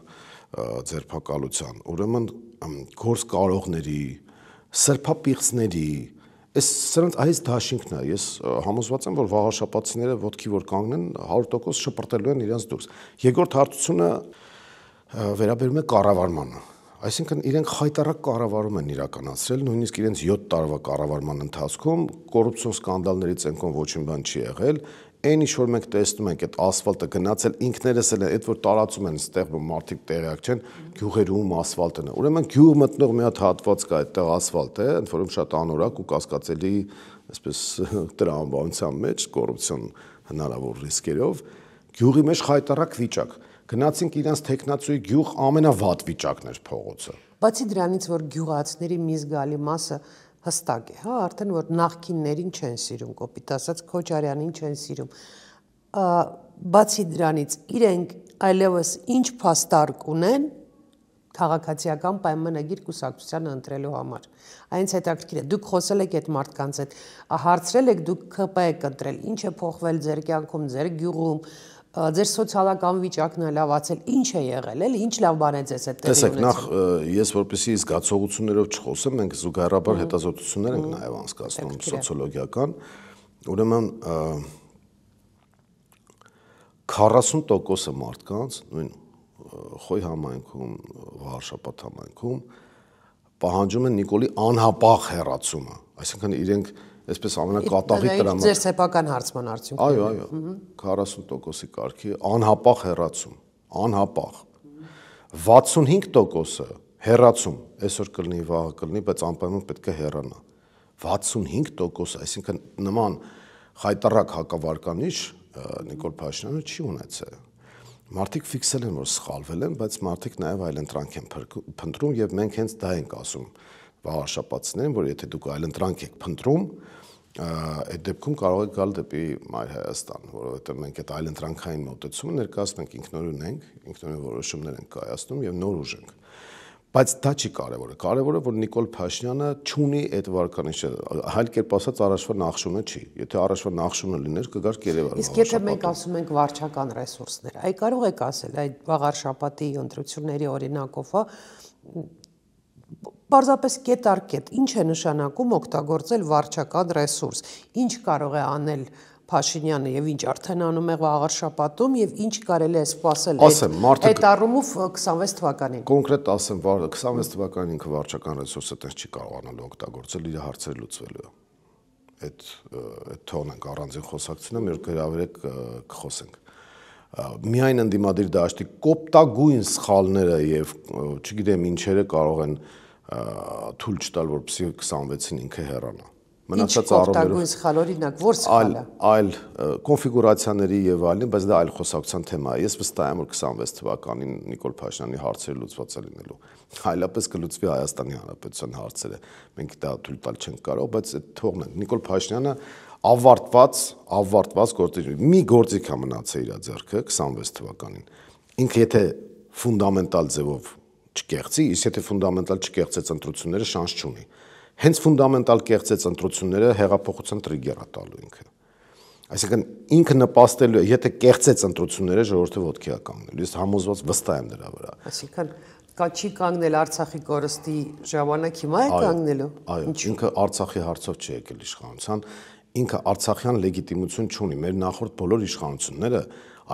S2: ձերբակալության։ Ուրեմն գործ կարողների, սրբապիղծների, սրանց այս դաշինքն է։ Ես համոզված եմ, որ վաղարշապատցիները ոտքի որ կանգնեն 100% շպրտելու են իրենց դուրս։ Երկրորդ հարցությունը վերաբերում է կառավարմանը։ Այսինքն իրենք խայտարակ կառավարում են իրականացրել, նույնիսկ իրենց 7 տարվա կառավարման ընթացքում կոռուպցիոն սկանդալներից այնքան ոչ մի բան չի եղել։ Այն ինչ որ մենք տեսնում ենք, այդ ասֆալտը գնացել ինքներս էլ այդ որ տարածում են այդտեղ մարդիկ տեղյակ չեն, գյուղերում ասֆալտն է։ Ուրեմն գյուղ մտնող մի հատ հատված կա այդտեղ ասֆալտ է, ընդ որում շատ անորակ ու կասկածելի, այսպես տրամաբանության մեջ կոռուպցիոն հնարավոր ռիսկերով, գյուղի մեջ խայտարակ վիճակ։ Գնացինք իրենց տեխնացուի գյուղ ամենավատ վիճակն էր փողոցը։
S1: Բացի դրանից, որ գյուղացիների մի զգալի մասը հստակ է, հա, արդեն որ նախկիններին չեն սիրում, կոպիտ ասած Քոչարյանին չեն սիրում։ Բացի դրանից, իրենք այլևս ինչ փաստարկ ունեն քաղաքացիական պայմանագիր կուսակցությանը ընտրելու համար։ Այնց հետաքրքիր է, դուք խոսել եք այդ մարդկանց հետ, հարցրել եք դուք ԿՊ եք ընտրել, ինչ է փոխվել ձեր կյանքում, ձեր գյուղում, ձեր սոցիալական վիճակն է լավացել, ինչ է եղել, էլի ինչ լավ բան է ձեզ հետ տեղի ունեցել։
S2: Տեսեք, նախ ես որպեսզի զգացողություններով չխոսեմ, մենք զուգահեռաբար հետազոտություններ ենք նաև անցկացնում սոցիոլոգիական, ուրեմն 40% մարդկանց նույն Խոյ համայնքում, Վաղարշապատ համայնքում պահանջում են Նիկոլի անհապաղ հեռացումը, այսինքն իրենք այսպես ամենակատաղի տրամադրում։
S1: Ձեր սեփական հարցման արդյունքն։
S2: Այո, 40%-ի կարգի անհապաղ հեռացում, անհապաղ։ 65%-ը հեռացում, այսօր կլինի, վաղը կլինի, բայց անպայման պետք է հեռանա։ 65%, այսինքն նման խայտարակ հակավարկանիշ Նիկոլ Փաշինյանը չի ունեցել։ Մարդիկ ֆիքսել են, որ սխալվել են, բայց մարդիկ նաև այլընտրանք են փնտրում եւ մենք հենց դա ենք ասում վաղարշապատցիներին, որ եթե դուք այլընտրանք եք փնտրում, այդ դեպքում կարող եք գալ դեպի Մայր Հայաստան, որովհետեւ մենք այդ այլընտրանքային մոտեցումը ներկայացնենք ինքնուրույն ենք, ինքնուրույն որոշումներ ենք կայացնում եւ նոր ուժ ենք։ Բայց դա չի կարևորը։ Կարևորը, որ Նիկոլ Փաշինյանը չունի այդ վարկանիշը, հայլ կերպ ասած առաջվա նախշումը չի։ Եթե առաջվա նախշումը լիներ, կգար Երևան։
S1: Իսկ եթե մենք ասում ենք վարչական ռեսուրսներ, այ կարող եք ասել, այդ Վաղարշապատի ընտրությունների օրինակով, պարզապես կետ-առ-կետ, ինչ է նշանակում օգտագործել վարչական ռեսուրս, ինչ կարող է անել Փաշինյանը եւ ինչ արդեն անում է Վաղարշապատում եւ ինչ կարելի է սպասել այդ առումով 26 թվականին։
S2: Կոնկրետ ասեմ, 26 թվականին ինքը վարչական ռեսուրսը տես չի կարողանալու օգտագործել, իր հարցերը լուծվելու է։ Այդ թողնենք առանձին խոսակցությունը, մի օր գրավերեք կխոսենք։ Միայն ընդդիմադիր դաշտի կոպտագույն սխալները եւ չգիտեմ ինչերը կարող են թույլ չտալ, որպեսզի 26-ին ինքը հեռանա։
S1: Մնացած առումներով սխալ օրինակ ո՞ր սխալը։
S2: Այլ կոնֆիգուրացիաների եւ այլն, բայց դա այլ խոսակցության թեմա է։ Ես վստահ եմ, որ 26 թվականին Նիկոլ Փաշինյանի հարցերը լուծված է լինելու։ Այլապես կլուծվի Հայաստանի Հանրապետության հարցերը։ Մենք դա թույլ տալ չենք կարող, բայց այդ թողնենք։ Նիկոլ Փաշինյանը ավարտված գործիք մի գործիք է մնացել իր ձեռքը 26 թվականին։ Ինքը եթե ֆունդամենտալ ձևով չկեղծի, իսկ եթե ֆունդամենտալ չկեղծեց ընտրությունները շանս չունի։ Հենց ֆունդամենտալ կեղծեց ընտրությունները հեղափոխության տրիգեր է տալու ինքը։ Այսինքն ինքը նպաստելու է, եթե կեղծեց ընտրությունները ժողովուրդը ոտքի է կանգնելու։ Ես համոզված վստահ եմ դրա վրա։
S1: Այսինքն չի կանգնել Արցախի կորստի ժամանակ հիմա է կանգնելու։
S2: Այո, ինքը Արցախի հարցով չի եկել իշխանության, ինքը արցախյան լեգիտիմություն չունի։ Մեր նախորդ բոլոր իշխանությունները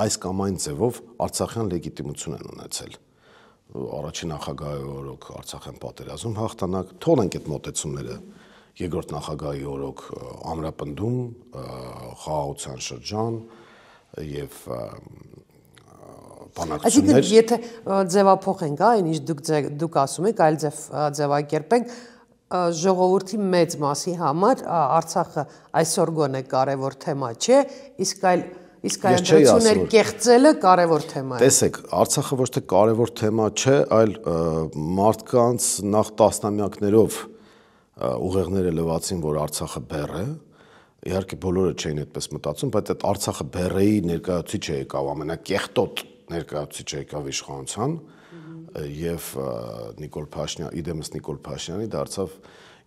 S2: այս կամ այն ձևով արցախյան լեգիտիմություն են ունեցել։ Առաջին նախագահի օրոք Արցախյան պատերազմում հաղթանակ, թողնենք այդ մոտեցումները, երկրորդ նախագահի օրոք ամրապնդում, խաղաղության շրջան եւ բանակցություններ։
S1: Այսինքն եթե ձևափոխենք, այն ինչ դուք ասում եք, այլ ձևակերպենք, ժողովրդի մեծ մասի համար Արցախը այսօր գոնե կարևոր թեմա չէ, իսկ ընտրություններ կեղծելը կարևոր թեմա է։
S2: Տեսեք, Արցախը ոչ թե կարևոր թեմա չէ, այլ մարդկանց նախ տասնամյակներով ուղեղները լվացին, որ Արցախը բեռ է։ Իհարկե բոլորը չէին այդպես մտածում, բայց այդ Արցախը բեռեի ներկայացուցիչը եկավ, ամենակեղտոտ ներկայացուցիչը եկավ իշխանության եւ Նիկոլ Փաշինյան, իդեմս Նիկոլ Փաշինյանի դարձավ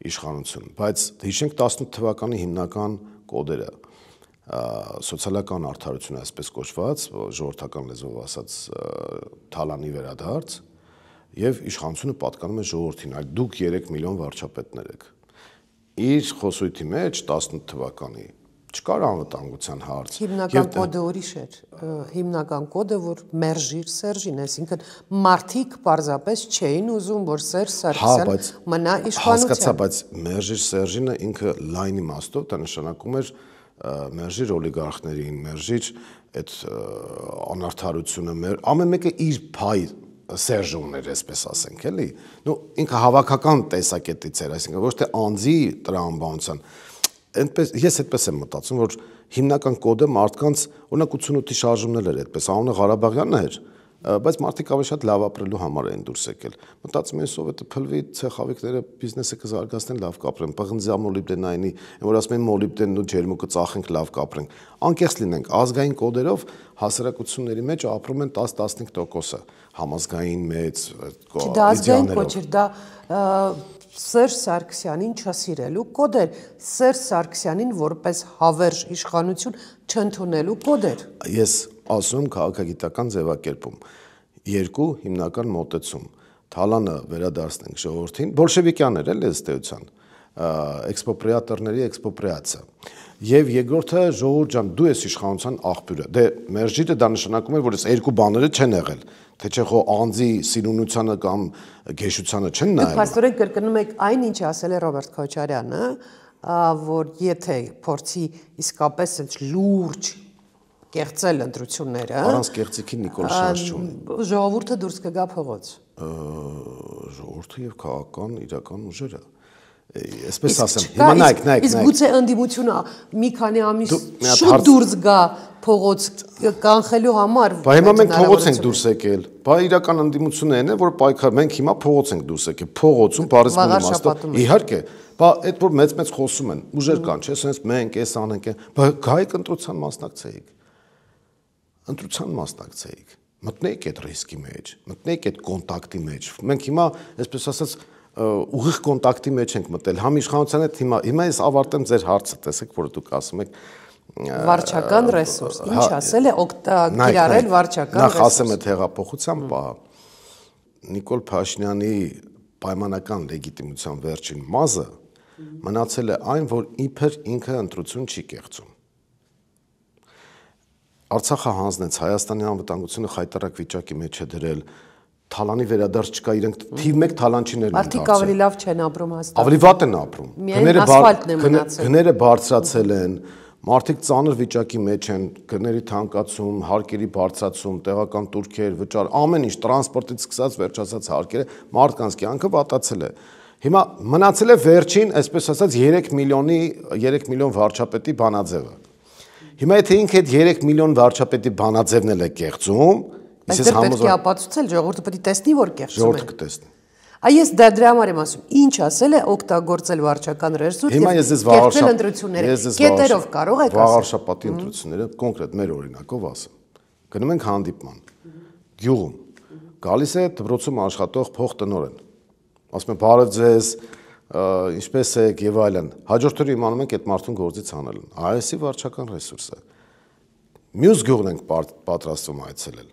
S2: իշխանություն։ Բայց հիշենք 18 թվականի հիմնական կոդերը, սոցիալական արդարություն այսպես կոչված, ժողովրդական լեզվով ասած թալանի վերադարձ եւ իշխանությունը պատկանում է ժողովրդին, այլ դուք 3 միլիոն վարչապետներ եք։ Իր խոսույթի մեջ 18 թվականի չկար անվտանգության հարց։
S1: Հիմնական կոդը ուրիշ էր։ Հիմնական կոդը, որ մերժիր Սերժին, այսինքն մարդիկ պարզապես չէին ուզում, որ Սերժ Սարգսյան մնա իշխանության։
S2: Հասկացա, բայց մերժիր Սերժինը ինքը լայն իմաստով դա նշանակում էր մերժիր օլիգարխներին, մերժիր այդ անարդարությունը, ամեն մեկը իր փայ Սերժը ուներ, այսպես ասենք, էլի։ Ինքը հավաքական տեսակետից էր, այսինքն ոչ թե անձի տրամաբանության։ Ես այդպես եմ մտածում, որ հիմնական կոդը մարդկանց, օրինակ 88-ի շարժումն էր այդպես, անունը Ղարաբաղյանն էր, բայց մարդիկ ավելի շատ լավ ապրելու համար էին դուրս եկել։ Մտածում են սովետը փլվի, ցեխավիկները բիզնեսը կզարգացնեն, լավ կապրեն, պղնձի մոլիբդենայինի, որ ասում են մոլիբդենն ու ջերմուկը ծախենք, լավ կապրենք։ Անկեղծ լինենք, ազգային կոդերով հասարակությունների մեջ ապրում են 10-15%-ը, համազգային մեծ
S1: իդեալներով։ Դա Սերժ Սարգսյանին չսիրելու կոդ էր, Սերժ Սարգսյանին որպես հավերժ իշխանություն չընդունելու կոդ էր։
S2: Ես ասում քաղաքագիտական ձևակերպում, երկու հիմնական մոտեցում, թալանը վերադարձնենք ժողովրդին, բոլշևիկյան էր էլ ըստ էության, էքսպրոպրիատորների էքսպրոպրիացիա։ Եվ երկրորդը ժողովուրդ ջան, դու ես իշխանության աղբյուրը։ Դե մերժիրը դա նշանակում է, որ այս երկու բաները չեն եղել, թե չէ խո անձի սիրունությանը կամ գեշությանը չեն նայել։
S1: Դուք փաստորեն կրկնում եք այն, ինչ ասել է Ռոբերտ Քոչարյանը, որ եթե փորձի իսկապես այդ լուրջ կեղծել ընտրությունները,
S2: առանց կեղծիքի Նիկոլ շանս չունի։
S1: Ժողովուրդը դուրս կգա փողոց։
S2: Ժողովուրդը եւ քաղաքական իրական ուժերը։ Այսպես ասեմ, հիմա նայեք։
S1: Իսկ գուցե ընդդիմությունը մի քանի ամիս շուտ դուրս գա փողոց կանխելու համար։
S2: Բա հիմա մենք փողոց ենք դուրս եկել։ Բա իրական ընդդիմությունը այն է, որ պայքար, մենք հիմա փողոց ենք դուրս եկել։ Փողոցում բառացման իմաստով։ Իհարկե, բա այդ որ մեծ խոսում են, ուժեր կան, չէ՞, ասես մենք էս անենք, բա գայք ընտրության մասնակցեիք։ Ընտրության մասնակցեիք։ Մտնեիք այդ ռիսկի մեջ, մտնեիք այդ կոնտակտի մեջ։ Մենք հիմա, այսպես ասած, ուղիղ կոնտակտի մեջ ենք մտել, համ իշխանության հետ հիմա ես ավարտեմ ձեր հարցը, տեսեք, որ դուք ասում եք
S1: վարչական ռեսուրս, ինչ ասել է կիրառել վարչական
S2: ռեսուրս։ Նախ ասեմ այդ հեղափոխության պահը, Նիկոլ Փաշինյանի պայմանական լեգիտիմության վերջին մազը մնացել է այն, որ իբր ինքը ընտրություն չի կեղծում։ Արցախը հանձնեց, Հայաստանի անվտանգությունը խայտարակ վիճակի մեջ է դրել, թալանի վերադարձ չկա, իրենք թիվ 1 թալանչիներն են
S1: դարձել։ Մարդիկ ավելի լավ չեն ապրում հաստատ։
S2: Ավելի վատ են ապրում։
S1: Միայն ասֆալտն է մնացել։
S2: Գները բարձրացել են, մարդիկ ծանր վիճակի մեջ են, գների թանկացում, հարկերի բարձրացում, տեղական տուրքեր, վճար, ամեն ինչ, տրանսպորտից սկսած վերջացած հարկերը, մարդկանց կյանքը վատացել է։ Հիմա մնացել է վերջին, այսպես ասած 3 միլիոն վարչապետի բանաձևը։ Հիմա եթե ինքը այդ 3 միլիոն վարչապետի բանաձևն էլ է կեղծում,
S1: Բայց դեռ պետք է ապացուցել, ժողովուրդը պետք է տեսնի, որ կեղծում է։
S2: Ժողովուրդը կտեսնի։
S1: Այս դրա համար եմ ասում, ինչ ասել է օգտագործել վարչական ռեսուրս
S2: եւ կեղծել ընտրությունները։
S1: Կետերով կարող եք ասել։
S2: Վաղարշապատի ընտրությունները կոնկրետ մեր օրինակով ասեմ։ Գնում ենք հանդիպման։ Գյուղում գալիս է դպրոցում աշխատող փոխտնօրեն։ Ասում են բարև ձեզ, ինչպես եք եւ այլն։ Հաջորդ օրը իմանում ենք այդ մարդուն գործից հանել են։ Այսի վարչական ռեսուրսը։ Մյուս գյուղն ենք պատրաստվում այցելել։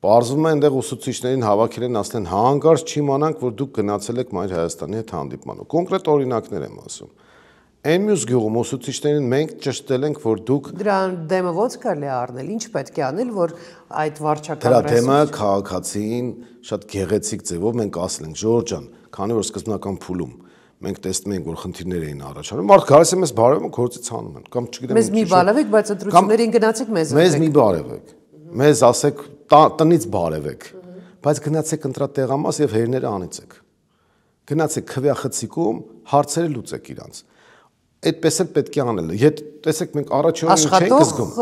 S2: Պարզվում է այնտեղ ուսուցիչներին հավաքել են, ասեն հանկարծ չիմանանք, որ դուք գնացել եք Մայր Հայաստանի հետ հանդիպմանը։ Կոնկրետ օրինակներ եմ ասում։ Այն մյուս գյուղում ուսուցիչներին մենք ճշտել ենք, որ դուք
S1: դրան դեմը ո՞նց կարելի է առնել, ինչ պետք է անել, որ այդ վարչական
S2: դրա դեմը քաղաքացին շատ գեղեցիկ ձևով մենք ասել ենք, Ժորժ ջան, քանի որ սկզբնական փուլում մենք տեսնում ենք, որ խնդիրներ էին առաջանում, մարդ գալիս է մեզ բարևում ու գործից հանում են, կամ չգիտեմ։
S1: Մեզ մի բարևեք, բայց ընտրություններին գնացեք մեզ։
S2: Մեզ մի բարևեք։ Մեզ ասեք տնից բարևեք, բայց գնացեք ընտրատեղամաս եւ հերները անեցեք։ Գնացեք քվեախցիկում հարցերը լուծեք իրանց։ Այդպես էլ պետք է անել։ Եթե տեսեք մենք առաջին չենք զգում։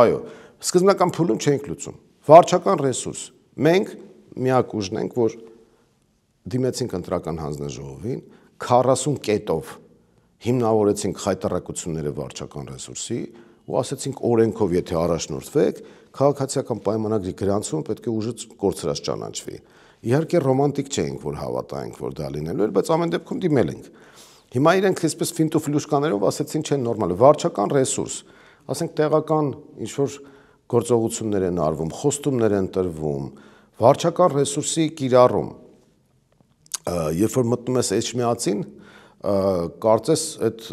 S2: Այո։ Սկզբնական փուլում չենք լուծում։ Վարչական ռեսուրս։ Մենք միակ ուժն ենք, որ դիմեցինք ընտրական հանձնաժողովին 40 կետով հիմնավորեցինք խայտառակությունները վարչական ռեսուրսի ու ասեցինք օրենքով եթե առաջնորդվեք, քաղաքացիական պայմանագրի գրանցում պետք է ուժը կորցրած ճանաչվի։ Իհարկե ռոմանտիկ չէինք, որ հավատայինք, որ դա լինելու էր, բայց ամեն դեպքում դիմել ենք։ Հիմա իրենք այսպես ֆինտ ու ֆլյուշկաներով ասեցին չեն նորմալ, վարչական ռեսուրս, ասենք տեղական ինչ-որ գործողություններ են արվում, խոստումներ են տրվում, վարչական ռեսուրսի կիրառում, երբ որ մտնում ես Էջմիածին, կարծես այդ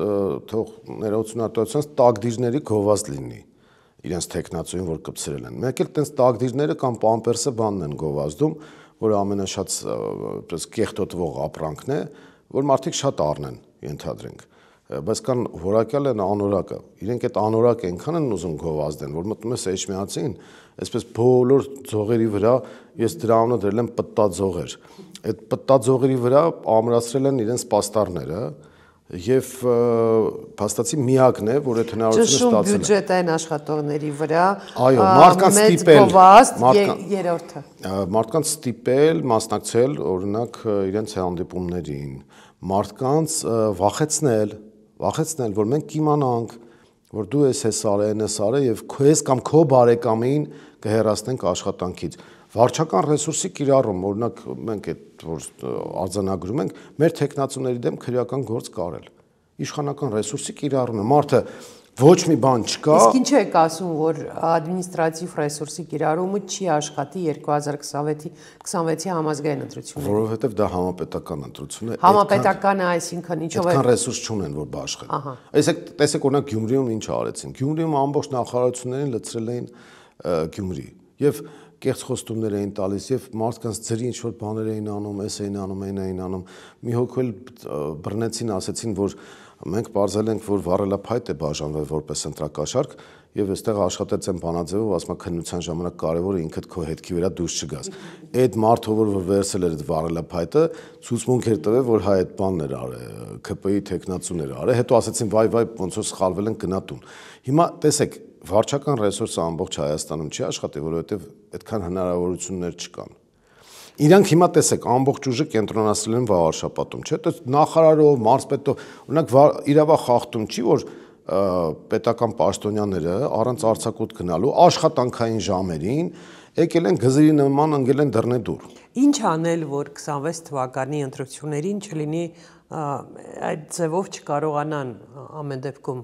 S2: թող ներողությունատվության տակդիրների գովազդ լինի իրենց տեխնացուին, որ կպցրել են։ Մեկ էլ տենց տակդիրները կամ պամպերսը բանն են գովազդում, որը ամենաշատ կեղտոտվող ապրանքն է, որ մարդիկ շատ առնեն, ենթադրենք։ Բայց կան որակյալ են անորակը։ Իրենք այդ անորակը այնքան են ուզում գովազդեն, որ մտնում ես Էջմիածին, այսպես բոլոր ձողերի վրա ես դրա անունը դրել եմ պտտաձողեր։ Այդ պտտաձողերի վրա ամրացրել են իրենց պաստառները եւ փաստացի միակն է, որ այդ հնարավորությունը ստացել է։
S1: Ճշում բյուջետային աշխատողների վրա։
S2: Այո, մարդկանց ստիպել,
S1: երրորդը։
S2: Մարդկանց ստիպել, մասնակցել, օրինակ, իրենց հանդիպումներին, մարդկանց վախեցնել, որ մենք կիմանանք, որ դու ես արը եւ քեզ կամ քո բարեկամին կհեռացնենք աշխատանքից։ Վարչական ռեսուրսի կիրառում, օրինակ մենք այդ որ արձանագրում ենք, մեր տեխնացուների դեմ քրեական գործ կարել։ Իշխանական ռեսուրսի կիրառումը, մարդը ոչ մի բան չկա։
S1: Իսկ ինչ եք ասում, որ ադմինիստրատիվ ռեսուրսի կիրառումը չի աշխատի 2026-ի համազգային ընտրություններին։
S2: Որովհետև դա համապետական ընտրություն է։
S1: Համապետական է, այսինքն ինչով է։
S2: Այդքան ռեսուրս չունեն, որ բաշխեն։ Այսինքն տեսեք օրինակ Գյումրիում ինչ արեցին։ Գյումրիում ամբողջ նախարարություններին լցրել էին Գյումրի եւ կեղծ խոստումներ էին տալիս եւ մարդկանց ծրի ինչ որ բաներ էին անում, էս էին անում, այն էին անում։ Մի հոգու էլ բռնեցին, ասեցին, որ մենք բարձել ենք, որ վառելափայտ է բաժանվել որպես ընտրակաշարք եւ այստեղ աշխատեց են բանաձևով, ասում քննության ժամանակ կարեւոր է ինքդ քո հետքի վրա դուրս չգաս։ Այդ մարդը, որ վերցել էր այդ վառելափայտը, ցուցմունք էր տվել, որ հայ այդ բանն էր արել, ԿՊ-ի տեխնացուներ արել, հետո ասեցին վայ, ոնց որ սխալվել են գնատուն։ Հիմա տեսեք, վարչական ռեսուրսը ամբողջ Հայաստանում չի աշխատի, որովհետև այդքան հնարավորություններ չկան։ Իրանք հիմա տեսեք, ամբողջ ուժը կենտրոնացրել են վաղարշապատում, չէ՞, նախարարով, մարզպետով, օրինակ իրավախ խախտում չի, որ պետական պաշտոնյաները առանց արձակոտ գնալու աշխատանքային ժամերին եկել են գզրի նման ընկել են դռնեդուր։
S1: Ինչ անել, որ 26 թվականի ընտրություններին չլինի այդ ձևով չկարողանան ամեն դեպքում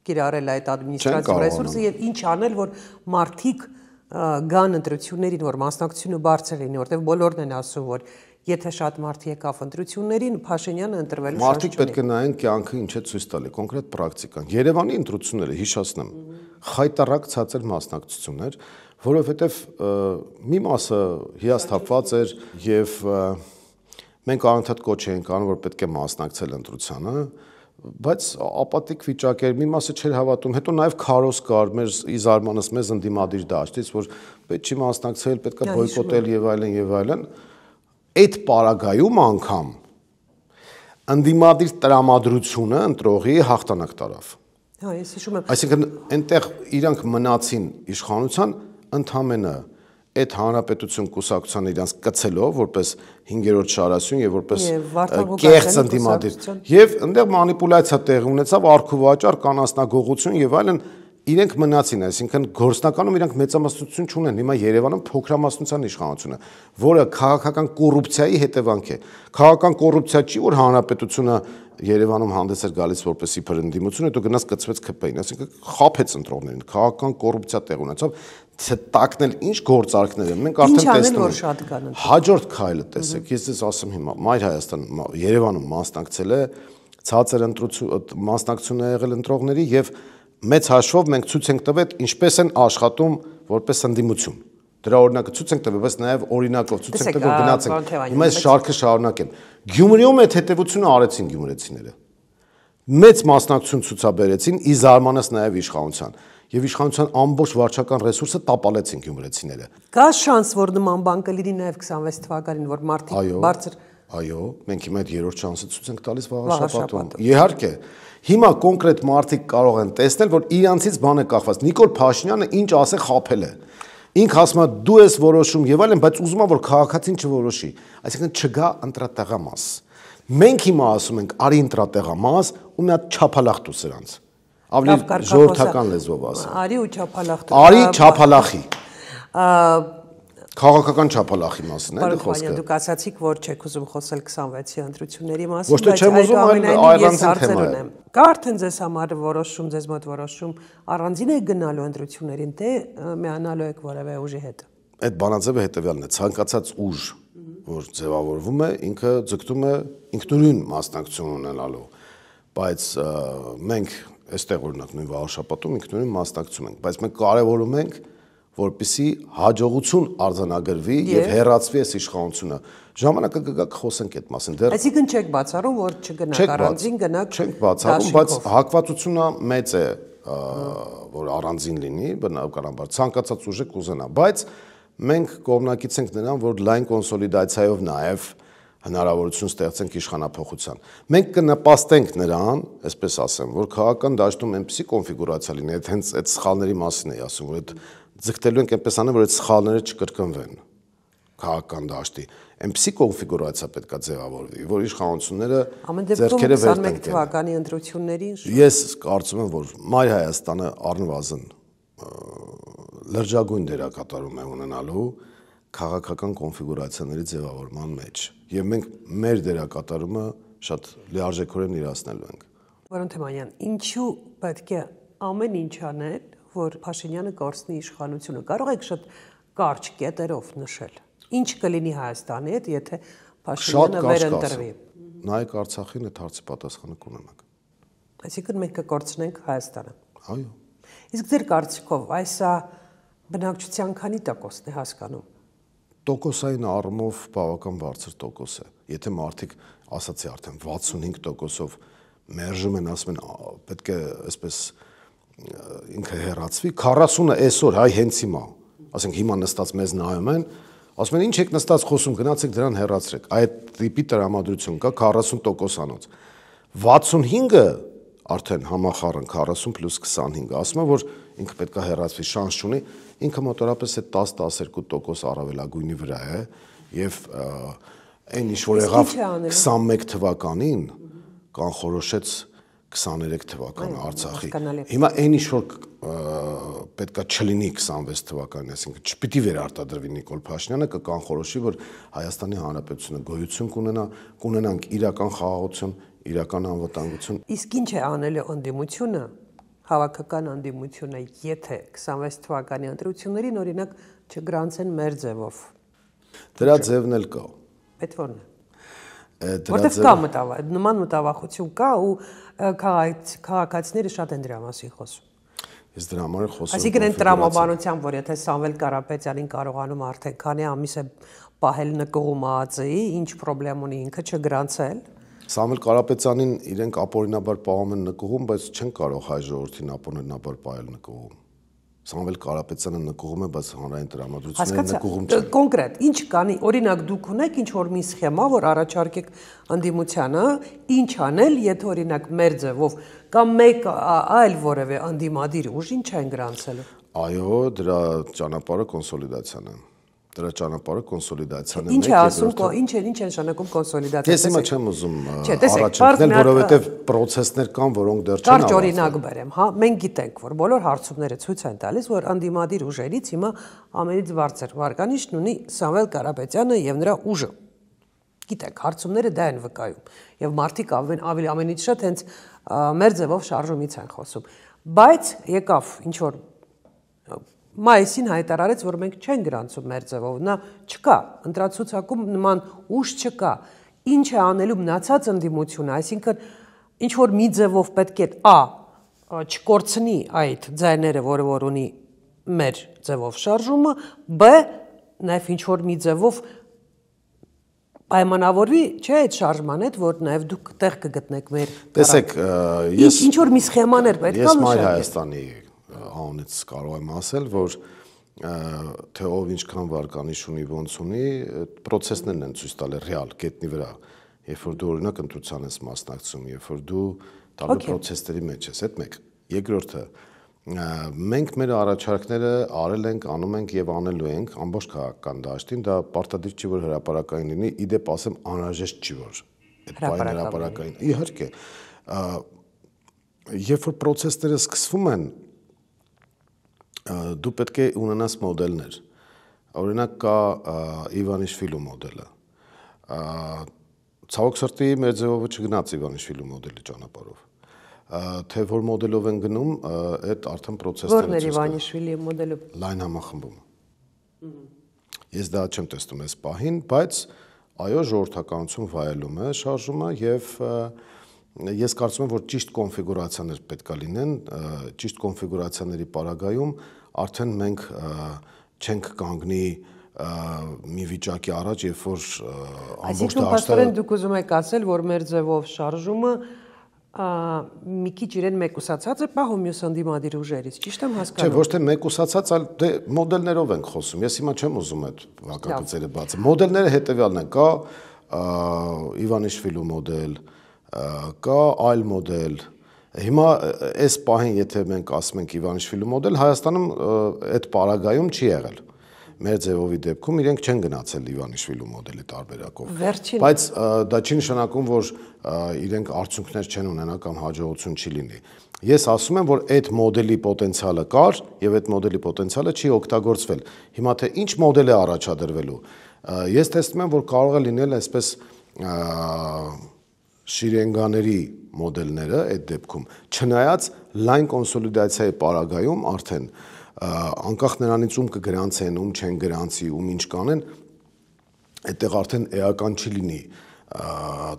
S1: կիրառել այդ ադմինիստրատիվ ռեսուրսը եւ ինչ անել, որ մարդիկ գան ընտրություններին, որ մասնակցությունը բարձր լինի, որտեղ բոլորն են ասում, որ եթե շատ մարդ եկավ ընտրություններին, Փաշինյանը ընտրվելու շանս չունի։
S2: Մարդիկ պետք է նայեն կյանքը ինչ է ցույց տալի, կոնկրետ պրակտիկան։ Երևանի ընտրությունները, հիշեցնեմ, խայտառակ ցածր մասնակցություններ, որովհետեւ մի մասը հիասթափված էր եւ մենք անընդհատ կոչ էինք անում, որ պետք է մասնակցել ընտրությանը, բայց ապատիկ վիճակ էր, մի մասը չէր հավատում, հետո նաև քարոզ կար մեր իզարմանս մեզ ընդդիմադիր դաշտից, որ պետք չի մասնակցել, պետք է բոյկոտել եւ այլն, այդ պարագայում անգամ ընդդիմադիր տրամադրությունը ընտրողի հաղթանակ տարավ։
S1: Հա, ես հիշում եմ։
S2: Այսինքն այնտեղ իրանք մնացին իշխանության ընդհանրապես այդ հանրապետություն կուսակցությանը իրանց կցելով որպես 5-րդ շարասյուն եւ որպես կեղծ ընդդիմադիր եւ այնտեղ մանիպուլյացիա տեղի ունեցավ արխուվաճառ կանասնագողություն եւ այլն իրենք մնացին, այսինքն գործնականում իրանք մեծամասնություն չունեն։ Հիմա Երևանում փոքրամասնության իշխանությունը, որը քաղաքական կոռուպցիայի հետևանք է։ Քաղաքական կոռուպցիա չի, որ հանրապետությունը Երևանում հանդես էր գալիս որպես իբր ընդդիմություն, հետո գնաց կծվեց ԿՊ-ին, այսինքն խաբեց ընտրողներին, քաղաքական կոռուպցիա տեղ ունեցավ, տակնել ինչ գործարքներ են, մենք արդեն տեսնում ենք։ Հաջորդ քայլը տեսեք, ես ձեզ ասեմ հիմա, Մայր Հայաստան Երևանում մասնակցել է, ցածր մասնակցություն է եղել ընտրողների եւ մեծ հաշվով մենք ցույց ենք տվել ինչպես են աշխատում որպես ընդդիմություն։ Դրա օրինակը ցույց ենք տվել, բայց նաև օրինակով ցույց ենք տվել, որ գնացենք։ Հիմա այս շարքը շարունակեմ։ Գյումրիում այդ հետևությունը արեցին գյումրեցիները։ Մեծ մասնակցություն ցուցաբերեցին, ի զարմանս նաև իշխանության։ եւ իշխանության ամբողջ վարչական ռեսուրսը տապալեցին գյումրեցիները։
S1: Կա շանս, որ նման բան կլինի նաեւ 26 թվականին, որ մարդիկ բարձր
S2: Այո, մենք հիմա այդ երրորդ շանսը ցույց ենք տալիս վաղ շաբաթում։ Իհարկե, հիմա կոնկրետ մարդիկ կարող են տեսնել, որ իրանցից բան է կախված։ Նիկոլ Փաշինյանը ինչ ասե խաբել է։ Ինքը ասում է դու ես որոշում եւ այլն, բայց ուզում է որ քաղաքացին չորոշի։ Այսինքն չգա ընտրատեղամաս։ Մենք հիմա ասում ենք արի ընտրատեղամաս ու մի հատ չափալախ դու սրանց։ Ավելի ժողովրդական լեզվով ասեմ։
S1: Արի ու չափալախ։
S2: Արի չափալախի։ Քաղաքական չափալախի մասին է խոսքը։
S1: Դուք ասացիք, որ չեք ուզում խոսել 26-ի ընտրությունների մասին,
S2: Ոչ թե չեմ ուզում, այլ առանձին թեմա է։
S1: Կա արդեն ձեզ համար որոշում, ձեզ մոտ որոշում, առանձին եք գնալու ընտրություններին, թե միանալու եք որևէ ուժի հետ։
S2: Այդ բանաձևը հետևյալն է, ցանկացած ուժ, որ ձևավորվում է, ինքը ձգտում է ինքնուրույն մասնակցություն ունենալու, բայց մենք այստեղ օրինակ նույն վաղաշաբաթում ինքնուրույն մասնակցում ենք, բայց մենք կարևորում ենք որպեսզի հաջողություն արձանագրվի եւ հեռացվի այս իշխանությունը։ Ժամանակը կգա կխոսենք այդ մասին։
S1: Այսինքն չեք բացառում, որ չգնաք առանձին գնաք։
S2: Չենք բացառում, բայց հակվածությունը մեծ է, որ առանձին լինի, բնականաբար ցանկացած ուժը կուզենա, բայց մենք կողմնակից ենք նրան, որ լայն կոնսոլիդացիայով նաեւ հնարավորություն ստեղծենք իշխանափոխության։ Մենք կնպաստենք նրան, այսպես ասեմ, որ քաղաքական դաշտում այնպիսի կոնֆիգուրացիա լինի, այդ հենց այդ սխալների մասին էի ասում, որ այդ ձգտելու ենք այնպես անել, որ այդ սխալները չկրկնվեն քաղաքական դաշտի։ Այնպիսի կոնֆիգուրացիա պետք է ձևավորվի, որ իշխանությունները ձեռքերը վեր տնկեն։
S1: 21 թվականի ընտրություններին
S2: Ես կարծում եմ, որ Մայր Հայաստանը առնվազն լրջագույն դերակատարում է ունենալու քաղաքական կոնֆիգուրացիաների ձևավորման մեջ, եւ մենք մեր դերակատարումը շատ լիարժեքորեն իրացնելու ենք։
S1: Պարոն Թեմանյան, ինչու պետք է ամեն ինչ անել, որ Փաշինյանը կորցնի իշխանությունը։ Կարող եք շատ կարճ կետերով նշել։ Ինչ կլինի Հայաստանի հետ, եթե Փաշինյանը վերընտրվի։
S2: Նայեք Արցախին այդ հարցի պատասխանը կունենաք։
S1: Այսինքն մենք կկորցնենք Հայաստանը։
S2: Այո։
S1: Իսկ ձեր կարծիքով այս բնակչության քանի տոկոսն է հասկանում։
S2: Տոկոսային առումով բավական բարձր տոկոս է։ Եթե մարդիկ ասացի արդեն 65%-ով մերժում են, ասում են պետք է այսպես ինքը հեռացվի, 40-ը այսօր հայ հենց հիմա, ասենք հիմա նստած մեզ նայում են, ասում են ինչ եք նստած խոսում, գնացեք դրան հեռացրեք, այդ տիպի տրամադրություն կա 40%-անոց, 65-ը արդեն համախառն 40 + 25, ասում են, որ ինքը պետք է հեռացվի, շանս չունի, ինքը մոտորապես այդ 10-12% առավելագույնի վրա է, եւ այն ինչ որ եղավ 21 թվականին կանխորոշեց 23 թվականը Արցախի։ Հիմա այն ինչ որ պետքա չլինի 26 թվականին, այսինքն չպիտի վերարտադրվի Նիկոլ Փաշինյանը, կկանխորոշի, որ Հայաստանի Հանրապետությունը գոյություն կունենանք իրական խաղաղություն, իրական անվտանգություն։
S1: Իսկ ինչ է անելու ընդդիմությունը, հավաքական ընդդիմությունը, եթե 26 թվականի ընտրություններին օրինակ չգրանցեն մեր ձևով։
S2: Դրա ձևն էլ կա։
S1: Այդ ո՞րն է։ Որտեղ կա նման մտավախություն կա ու քաղաքացիները շատ են դրա մասին խոսում։
S2: Ես դրա համար խոսում եմ։
S1: Այսինքն այն տրամաբանությամբ, որ եթե Սամվել Կարապետյանին կարողանում արդեն քանի ամիս է պահել նկողում ԱԱԾ-ի, ինչ խնդրեմ ունի ինքը չգրանցել։
S2: Սամվել Կարապետյանին իրենք ապօրինաբար պահում են նկողում, բայց չեն կարող հայ ժողովրդին ապօրինաբար պահել նկողում։ Սամվել Կարապետյանը նկողում է, բայց հանրային տրամադրությունները նկողում չեն։
S1: Կոնկրետ, ինչ կանի, օրինակ դուք ունեք ինչ որ մի սխեմա, որ առաջարկեք ընդդիմությանը, ինչ անել, եթե օրինակ մեր ձևով կամ մեկ այլ որևէ ընդդիմադիր ուժ ինչ են գրանցելու։
S2: Այո, դրա ճանապարհը կոնսոլիդացիան է։ Դրա ճանապարհը կոնսոլիդացիան է։
S1: Ինչ է ասում, ինչ է նշանակում կոնսոլիդացիա։
S2: Ես հիմա չեմ ուզում առաջարկել, որովհետև պրոցեսներ կան, որոնք դեռ չեն
S1: Կարճ օրինակ բերեմ, հա, մենք գիտենք, որ բոլոր հարցումները ցույց են տալիս, որ ընդդիմադիր ուժերից հիմա ամենից բարձր վարկանիշն ունի Սամվել Կարապետյանը եւ նրա ուժը։ Գիտենք, հարցումները դա են վկայում եւ մարդիկ ամենից շատ հենց մեր ձևով շարժումից են խոսում։ Բայց եկավ ինչ որ Մայիսին հայտարարեց, որ մենք չենք գրանցում մեր ձևով, նա չկա, ընտրացուցակում նման ուժ չկա, ինչ է անելու մնացած ընդդիմությունը, այսինքն ինչ որ մի ձևով պետք է չկորցնի այդ ձայները, որ ունի մեր ձևով շարժումը, բ նաև ինչ որ մի ձևով պայմանավորվի, չէ, այդ շարժման հետ, որ նաև դուք տեղ կգտնեք մեր։
S2: Տեսեք, ես
S1: ինչ որ մի սխեմաներ պետք է
S2: ես Մայր Հայաստանի անունից կարող եմ ասել, որ թե ով ինչքան վարկանիշ ունի, ոնց ունի, պրոցեսներն են ցույց տալի ռեալ գետնի վրա, երբ որ դու օրինակ ընտրության ես մասնակցում, երբ որ դու տարբեր պրոցեսների մեջ ես, այդ մեկ։ Երկրորդը, մենք մեր առաջարկները արել ենք, անում ենք եւ անելու ենք ամբողջ քաղաքական դաշտին, դա պարտադիր չի որ հրապարակային լինի, իդեպ ասեմ անհրաժեշտ չի որ այդ բանը հրապարակային։ Իհարկե, երբ որ պրոցեսները սկսվում են, դու պետք է ունենաս մոդելներ։ Օրինակ կա Իվանիշվիլու մոդելը։ Ցավոք սրտի մեր ձևովը չգնաց Իվանիշվիլու մոդելի ճանապարհով։ Թե որ մոդելով են գնում, այդ արդեն պրոցեսները
S1: Որն էր Իվանիշվիլի մոդելը։
S2: Լայն համախմբում։ Ես դա չեմ տեսնում այս պահին, բայց այո, ժողովրդականություն վայելում է շարժումը եւ ես կարծում եմ, որ ճիշտ կոնֆիգուրացիաներ պետք է լինեն, ճիշտ կոնֆիգուրացիաների պարագայում արդեն մենք չենք կանգնի մի վիճակի առաջ, երբ որ ամբողջ
S1: դաշտը Այսինքն, դուք ուզում եք ասել, որ մեր ձևով շարժումը մի քիչ իրեն մեկուսացած է պահում մյուս ընդդիմադիր ուժերից, ճիշտ եմ հասկանում։
S2: Չէ, ոչ թե մեկուսացած, այլ դե մոդելներով ենք խոսում։ Ես հիմա չեմ ուզում այդ վարկագծերը բացել։ Մոդելները հետեւյալն են, կա Իվանիշվիլու մոդել, կա այլ մոդել։ Հիմա այս պահին, եթե մենք ասում ենք Իվանիշվիլու մոդել, Հայաստանում այդ պարագայում չի եղել։ Մեր ձևովի դեպքում իրենք չեն գնացել Իվանիշվիլու մոդելի տարբերակով։ Բայց դա չի նշանակում, որ իրենք արդյունքներ չեն ունենա կամ հաջողություն չի լինի։ Ես ասում եմ, որ այդ մոդելի պոտենցիալը կար եւ այդ մոդելի պոտենցիալը չի օգտագործվել։ Հիմա թե ինչ մոդել է առաջադրվելու։ Ես տեսնում եմ, որ կարող է լինել այսպես շիրենգաների մոդելները այդ դեպքում, չնայած լայն կոնսոլիդացիայի պարագայում արդեն անկախ նրանից ում կգրանցեն, ում չեն գրանցի, ում ինչ կանեն, այդտեղ արդեն էական չի լինի,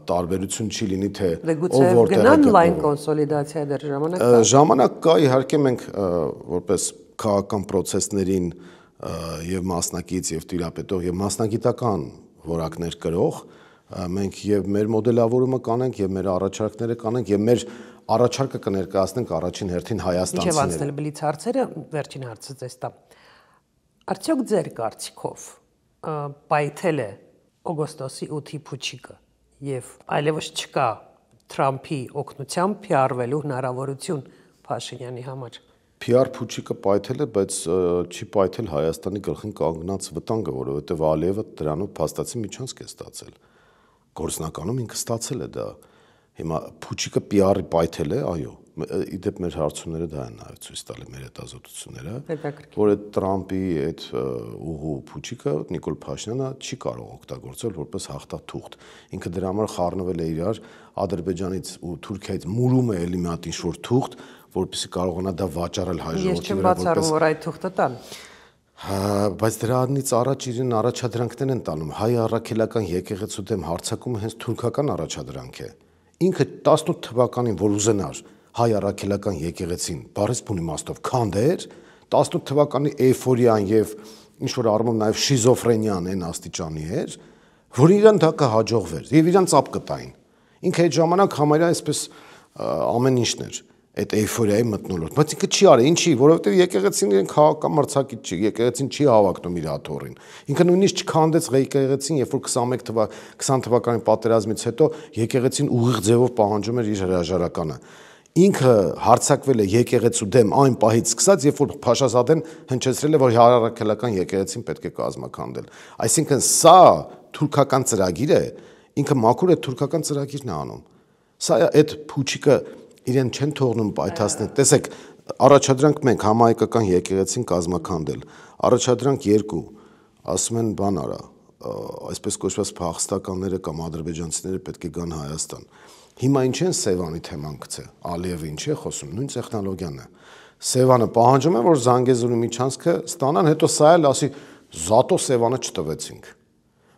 S2: տարբերություն չի լինի, թե
S1: ով որտեղ է գտնվում։ Գնան լայն կոնսոլիդացիա դեռ ժամանակ կա։
S2: Ժամանակ կա, իհարկե մենք որպես քաղաքական պրոցեսներին եւ մասնակից եւ տիրապետող եւ մասնագիտական որակներ կրող մենք եւ մեր մոդելավորումը կանենք եւ մեր առաջարկները կանենք եւ մեր առաջարկը կներկայացնենք առաջին հերթին հայաստանցիներին։
S1: Ինչեւ անցնել բլից հարցերը, վերջին հարցը ձեզ տամ։ Արդյոք ձեր կարծիքով պայթել է օգոստոսի 8-ի փուչիկը եւ այլևս չկա Թրամփի օգնությամբ PR-վելու հնարավորություն Փաշինյանի համար։
S2: PR փուչիկը պայթել է, բայց չի պայթել Հայաստանի գլխին կանգնած վտանգը, որովհետեւ Ալիևը դրանով փաստացի միջանցք է ստացել։ Գործնականում ինքը ստացել է դա։ Հիմա փուչիկը PR-ի պայթել է, այո։ Իդեպ մեր հարցումները դա են նաև ցույց տալի մեր հետազոտությունները, որ այդ Տրամփի այդ ուղու փուչիկը Նիկոլ Փաշինյանը չի կարող օգտագործել որպես հաղթաթուղթ։ Ինքը դրա համար խառնվել է իրար Ադրբեջանից ու Թուրքիայից մուրում է էլի մի հատ ինչ-որ թուղթ, որպեսզի կարողանա դա վաճառել հայ ժողովրդի
S1: վրա որպես։ Ես չեմ բացառում, որ այդ թուղթը տան։
S2: Բայց դրանից առաջ իրեն առաջադրանքներ են տանում։ Հայ առաքելական եկեղեցու դեմ հարձակումը հենց թուրքական առաջադրանք է։ Ինքը 18 թվականին, որ ուզենար հայ առաքելական եկեղեցին բառից բուն իմաստով քանդեր, 18 թվականի էյֆորիան եւ ինչ որ առումով նաեւ շիզոֆրենիան այն աստիճանի էր, որ իրան դա կհաջողվեր եւ իրան ծափ կտային։ Ինքը այդ ժամանակ համարյա այսպես ամեն ինչն էր այդ էյֆորիայի մթնոլորտ, բայց ինքը չի արել, ինչի, որովհետեւ եկեղեցին իրեն քաղաքական մրցակից չի, եկեղեցին չի հավակնում իր աթոռին։ Ինքը նույնիսկ չքանդեց եկեղեցին, երբ որ 20 թվականի պատերազմից հետո եկեղեցին ուղիղ ձևով պահանջում էր իր հրաժարականը։ Ինքը հարձակվել է եկեղեցու դեմ այն պահից սկսած, երբ որ Փաշազադեն հնչեցրել է, որ հայ-առաքելական եկեղեցին պետք է կազմակերպել։ Այսինքն սա թուրքական ծրագիր է, ինքը մաքուր է թուրքական ծրագիրն է անում։ Սա այդ փուչիկը իրեն չեն թողնում պայթացնել։ Տեսեք, առաջադրանք մենք համահայկական եկեղեցին կազմակերպել։ Առաջադրանք 2, ասում են բան արա, այսպես կոչված փախստականները կամ ադրբեջանցիները պետք է գան Հայաստան։ Հիմա ինչ են Սևանի թեման գցե, Ալիևը ինչ է խոսում, նույն տեխնոլոգիան է։ Սևանը պահանջում է, որ Զանգեզուրի միջանցքը ստանան, հետո սա էլ ասի զատո Սևանը չտվեցինք։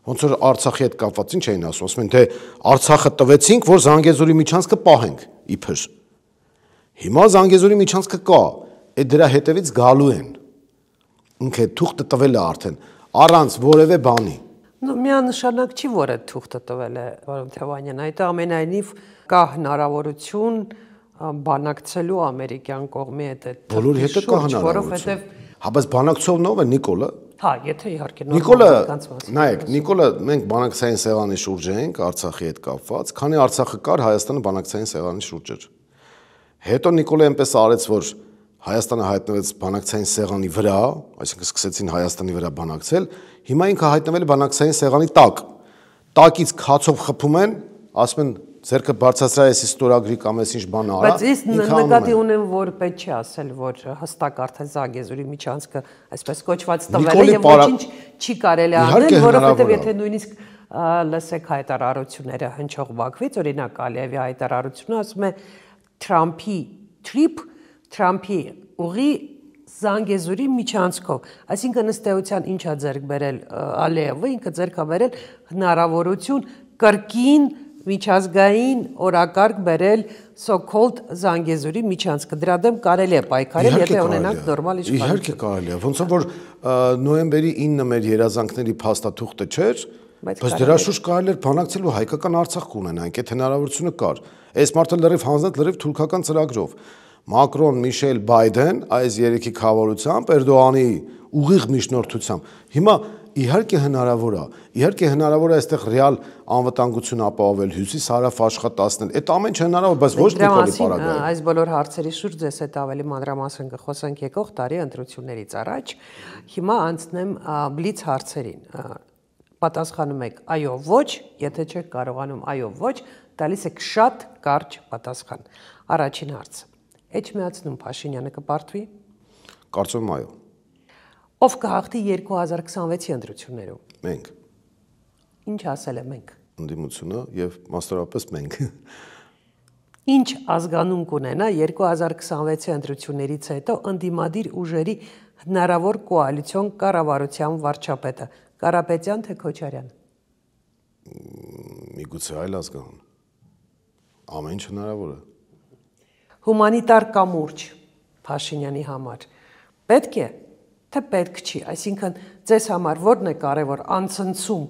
S2: Ոնց որ Արցախի հետ կապված ինչ էին ասում են, թե Արցախը տվեցինք, որ Զանգեզուրի միջանցքը պահենք, իբր։ Հիմա Զանգեզուրի միջանցքը կա, այդ դրա հետևից գալու են։ Ինքը թուղթը տվել է արդեն, առանց որևէ բանի։
S1: Միանշանակ չի, որ այդ թուղթը տվել է Վարդան Թևանյան, այդ ամենայնիվ կա հնարավորություն բանակցելու ամերիկյան կողմի հետ է։
S2: Բոլորի հետ կա հնարավորություն։ Հա, բայց բանակցողն ով է Նիկոլը։
S1: Հա, եթե իհարկե
S2: Նիկոլը, նայեք, Նիկոլը մենք բանակցային սեղանի շուրջ ենք Արցախի հետ կապված, քանի Արցախը կար, Հայաստանը բանակցային սեղանի շուրջ էր։ Հետո Նիկոլը այնպես արեց, որ Հայաստանը հայտնվեց բանակցային սեղանի վրա, այսինքն սկսեցին Հայաստանի վրա բանակցել, հիմա ինքը հայտնվել է բանակցային սեղանի տակ։ Տակից քացով խփում են, ասում են ձերքը բարձրացրա էս ստորագրի կամ էս ինչ բան արա։
S1: Բայց ես նկատի ունեմ, որ պետք չէ ասել, որ հստակ արդեն Զանգեզուրի միջանցքը այսպես կոչված տվել է եւ ոչինչ չի կարելի անել, որովհետեւ եթե նույնիսկ լսեք հայտարարությունները հնչող Բաքվից, օրինակ Ալիևի հայտարարությունը ասում է Թրամփի ուղի Զանգեզուրի միջանցքով, այսինքն ըստ էության ինչա ձեռք բերել Ալիևը, ինքը ձեռք է բերել հնարավորություն կրկին միջազգային օրակարգ բերել so-called Զանգեզուրի միջանցքը։ Դրա դեմ կարելի է պայքարել, եթե ունենանք նորմալ իշխանություն։
S2: Իհարկե կարելի է, ոնց որ նոյեմբերի 9-ը մեր երազանքների փաստաթուղթը չէր, բայց դրա շուրջ կարելի էր բանակցել ու հայկական Արցախ կունենանք, այդ հնարավորությունը կար։ Այս մարդը լրիվ հանձնած լրիվ թուրքական ծրագրով։ Մակրոն, Միշել, Բայդեն այս երեքի խաղաղությամբ, Էրդողանի ուղիղ միջնորդությամբ։ Հիմա իհարկե հնարավոր է, այստեղ ռեալ անվտանգություն ապահովել, հյուսիս-հարավ աշխատացնել։ Այդ ամեն ինչ հնարավոր, բայց ոչ Նիկոլի պարագայում։
S1: Այս բոլոր հարցերի շուրջ ես հետ ավելի մանրամասն կխոսենք եկող տարի ընտրություններից առաջ։ Հիմա անցնեմ բլից հարցերին։ Պատասխանում եք այո, ոչ, եթե չեք կարողանում այո, ոչ, տալիս եք շատ կարճ պատասխան։ Առաջին հարցը։ Էջմիածնում Փաշինյանը կպարտվի։
S2: Կարծում եմ այո։
S1: Ով կհաղթի 2026-ի ընտրություններում։
S2: Մենք։
S1: Ինչ ասել է մենք։
S2: Ընդդիմությունը եւ մասնավորապես մենք։
S1: Ինչ ազգանուն կունենա 2026-ի ընտրություններից հետո ընդդիմադիր ուժերի հնարավոր կոալիցիոն կառավարության վարչապետը՝ Կարապետյան թե Քոչարյան։
S2: Միգուցե այլ ազգանուն։ Ամեն ինչ հնարավոր է։
S1: Հումանիտար կամուրջ Փաշինյանի համար պետք է թե պետք չի, այսինքն ձեզ համար ո՞րն է կարևոր անցնցում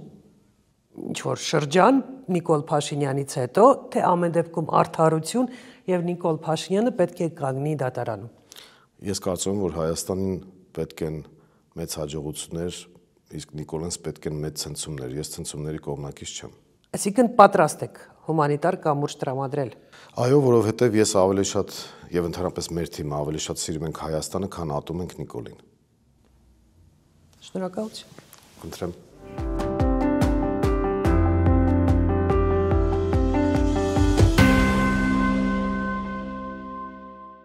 S1: ինչ որ շրջան Նիկոլ Փաշինյանից հետո, թե ամեն դեպքում արդարություն եւ Նիկոլ Փաշինյանը պետք է կանգնի դատարանում։
S2: Ես կարծում եմ, որ Հայաստանին պետք են մեծ հաջողություններ, իսկ Նիկոլյանց պետք են մեծ ցնցումներ։ Ես ցնցումների կողմնակից չեմ։
S1: Այսինքն պատրաստ եք հումանիտար կամուրջ տրամադրել։
S2: Այո, որովհետև ես ավելի շատ եւ ընդհանրապես մեր թիմը ավելի շատ սիրում ենք Հայաստանը, քան ատում ենք Նիկոլին։
S1: Շնորհակալություն։
S2: Խնդրեմ։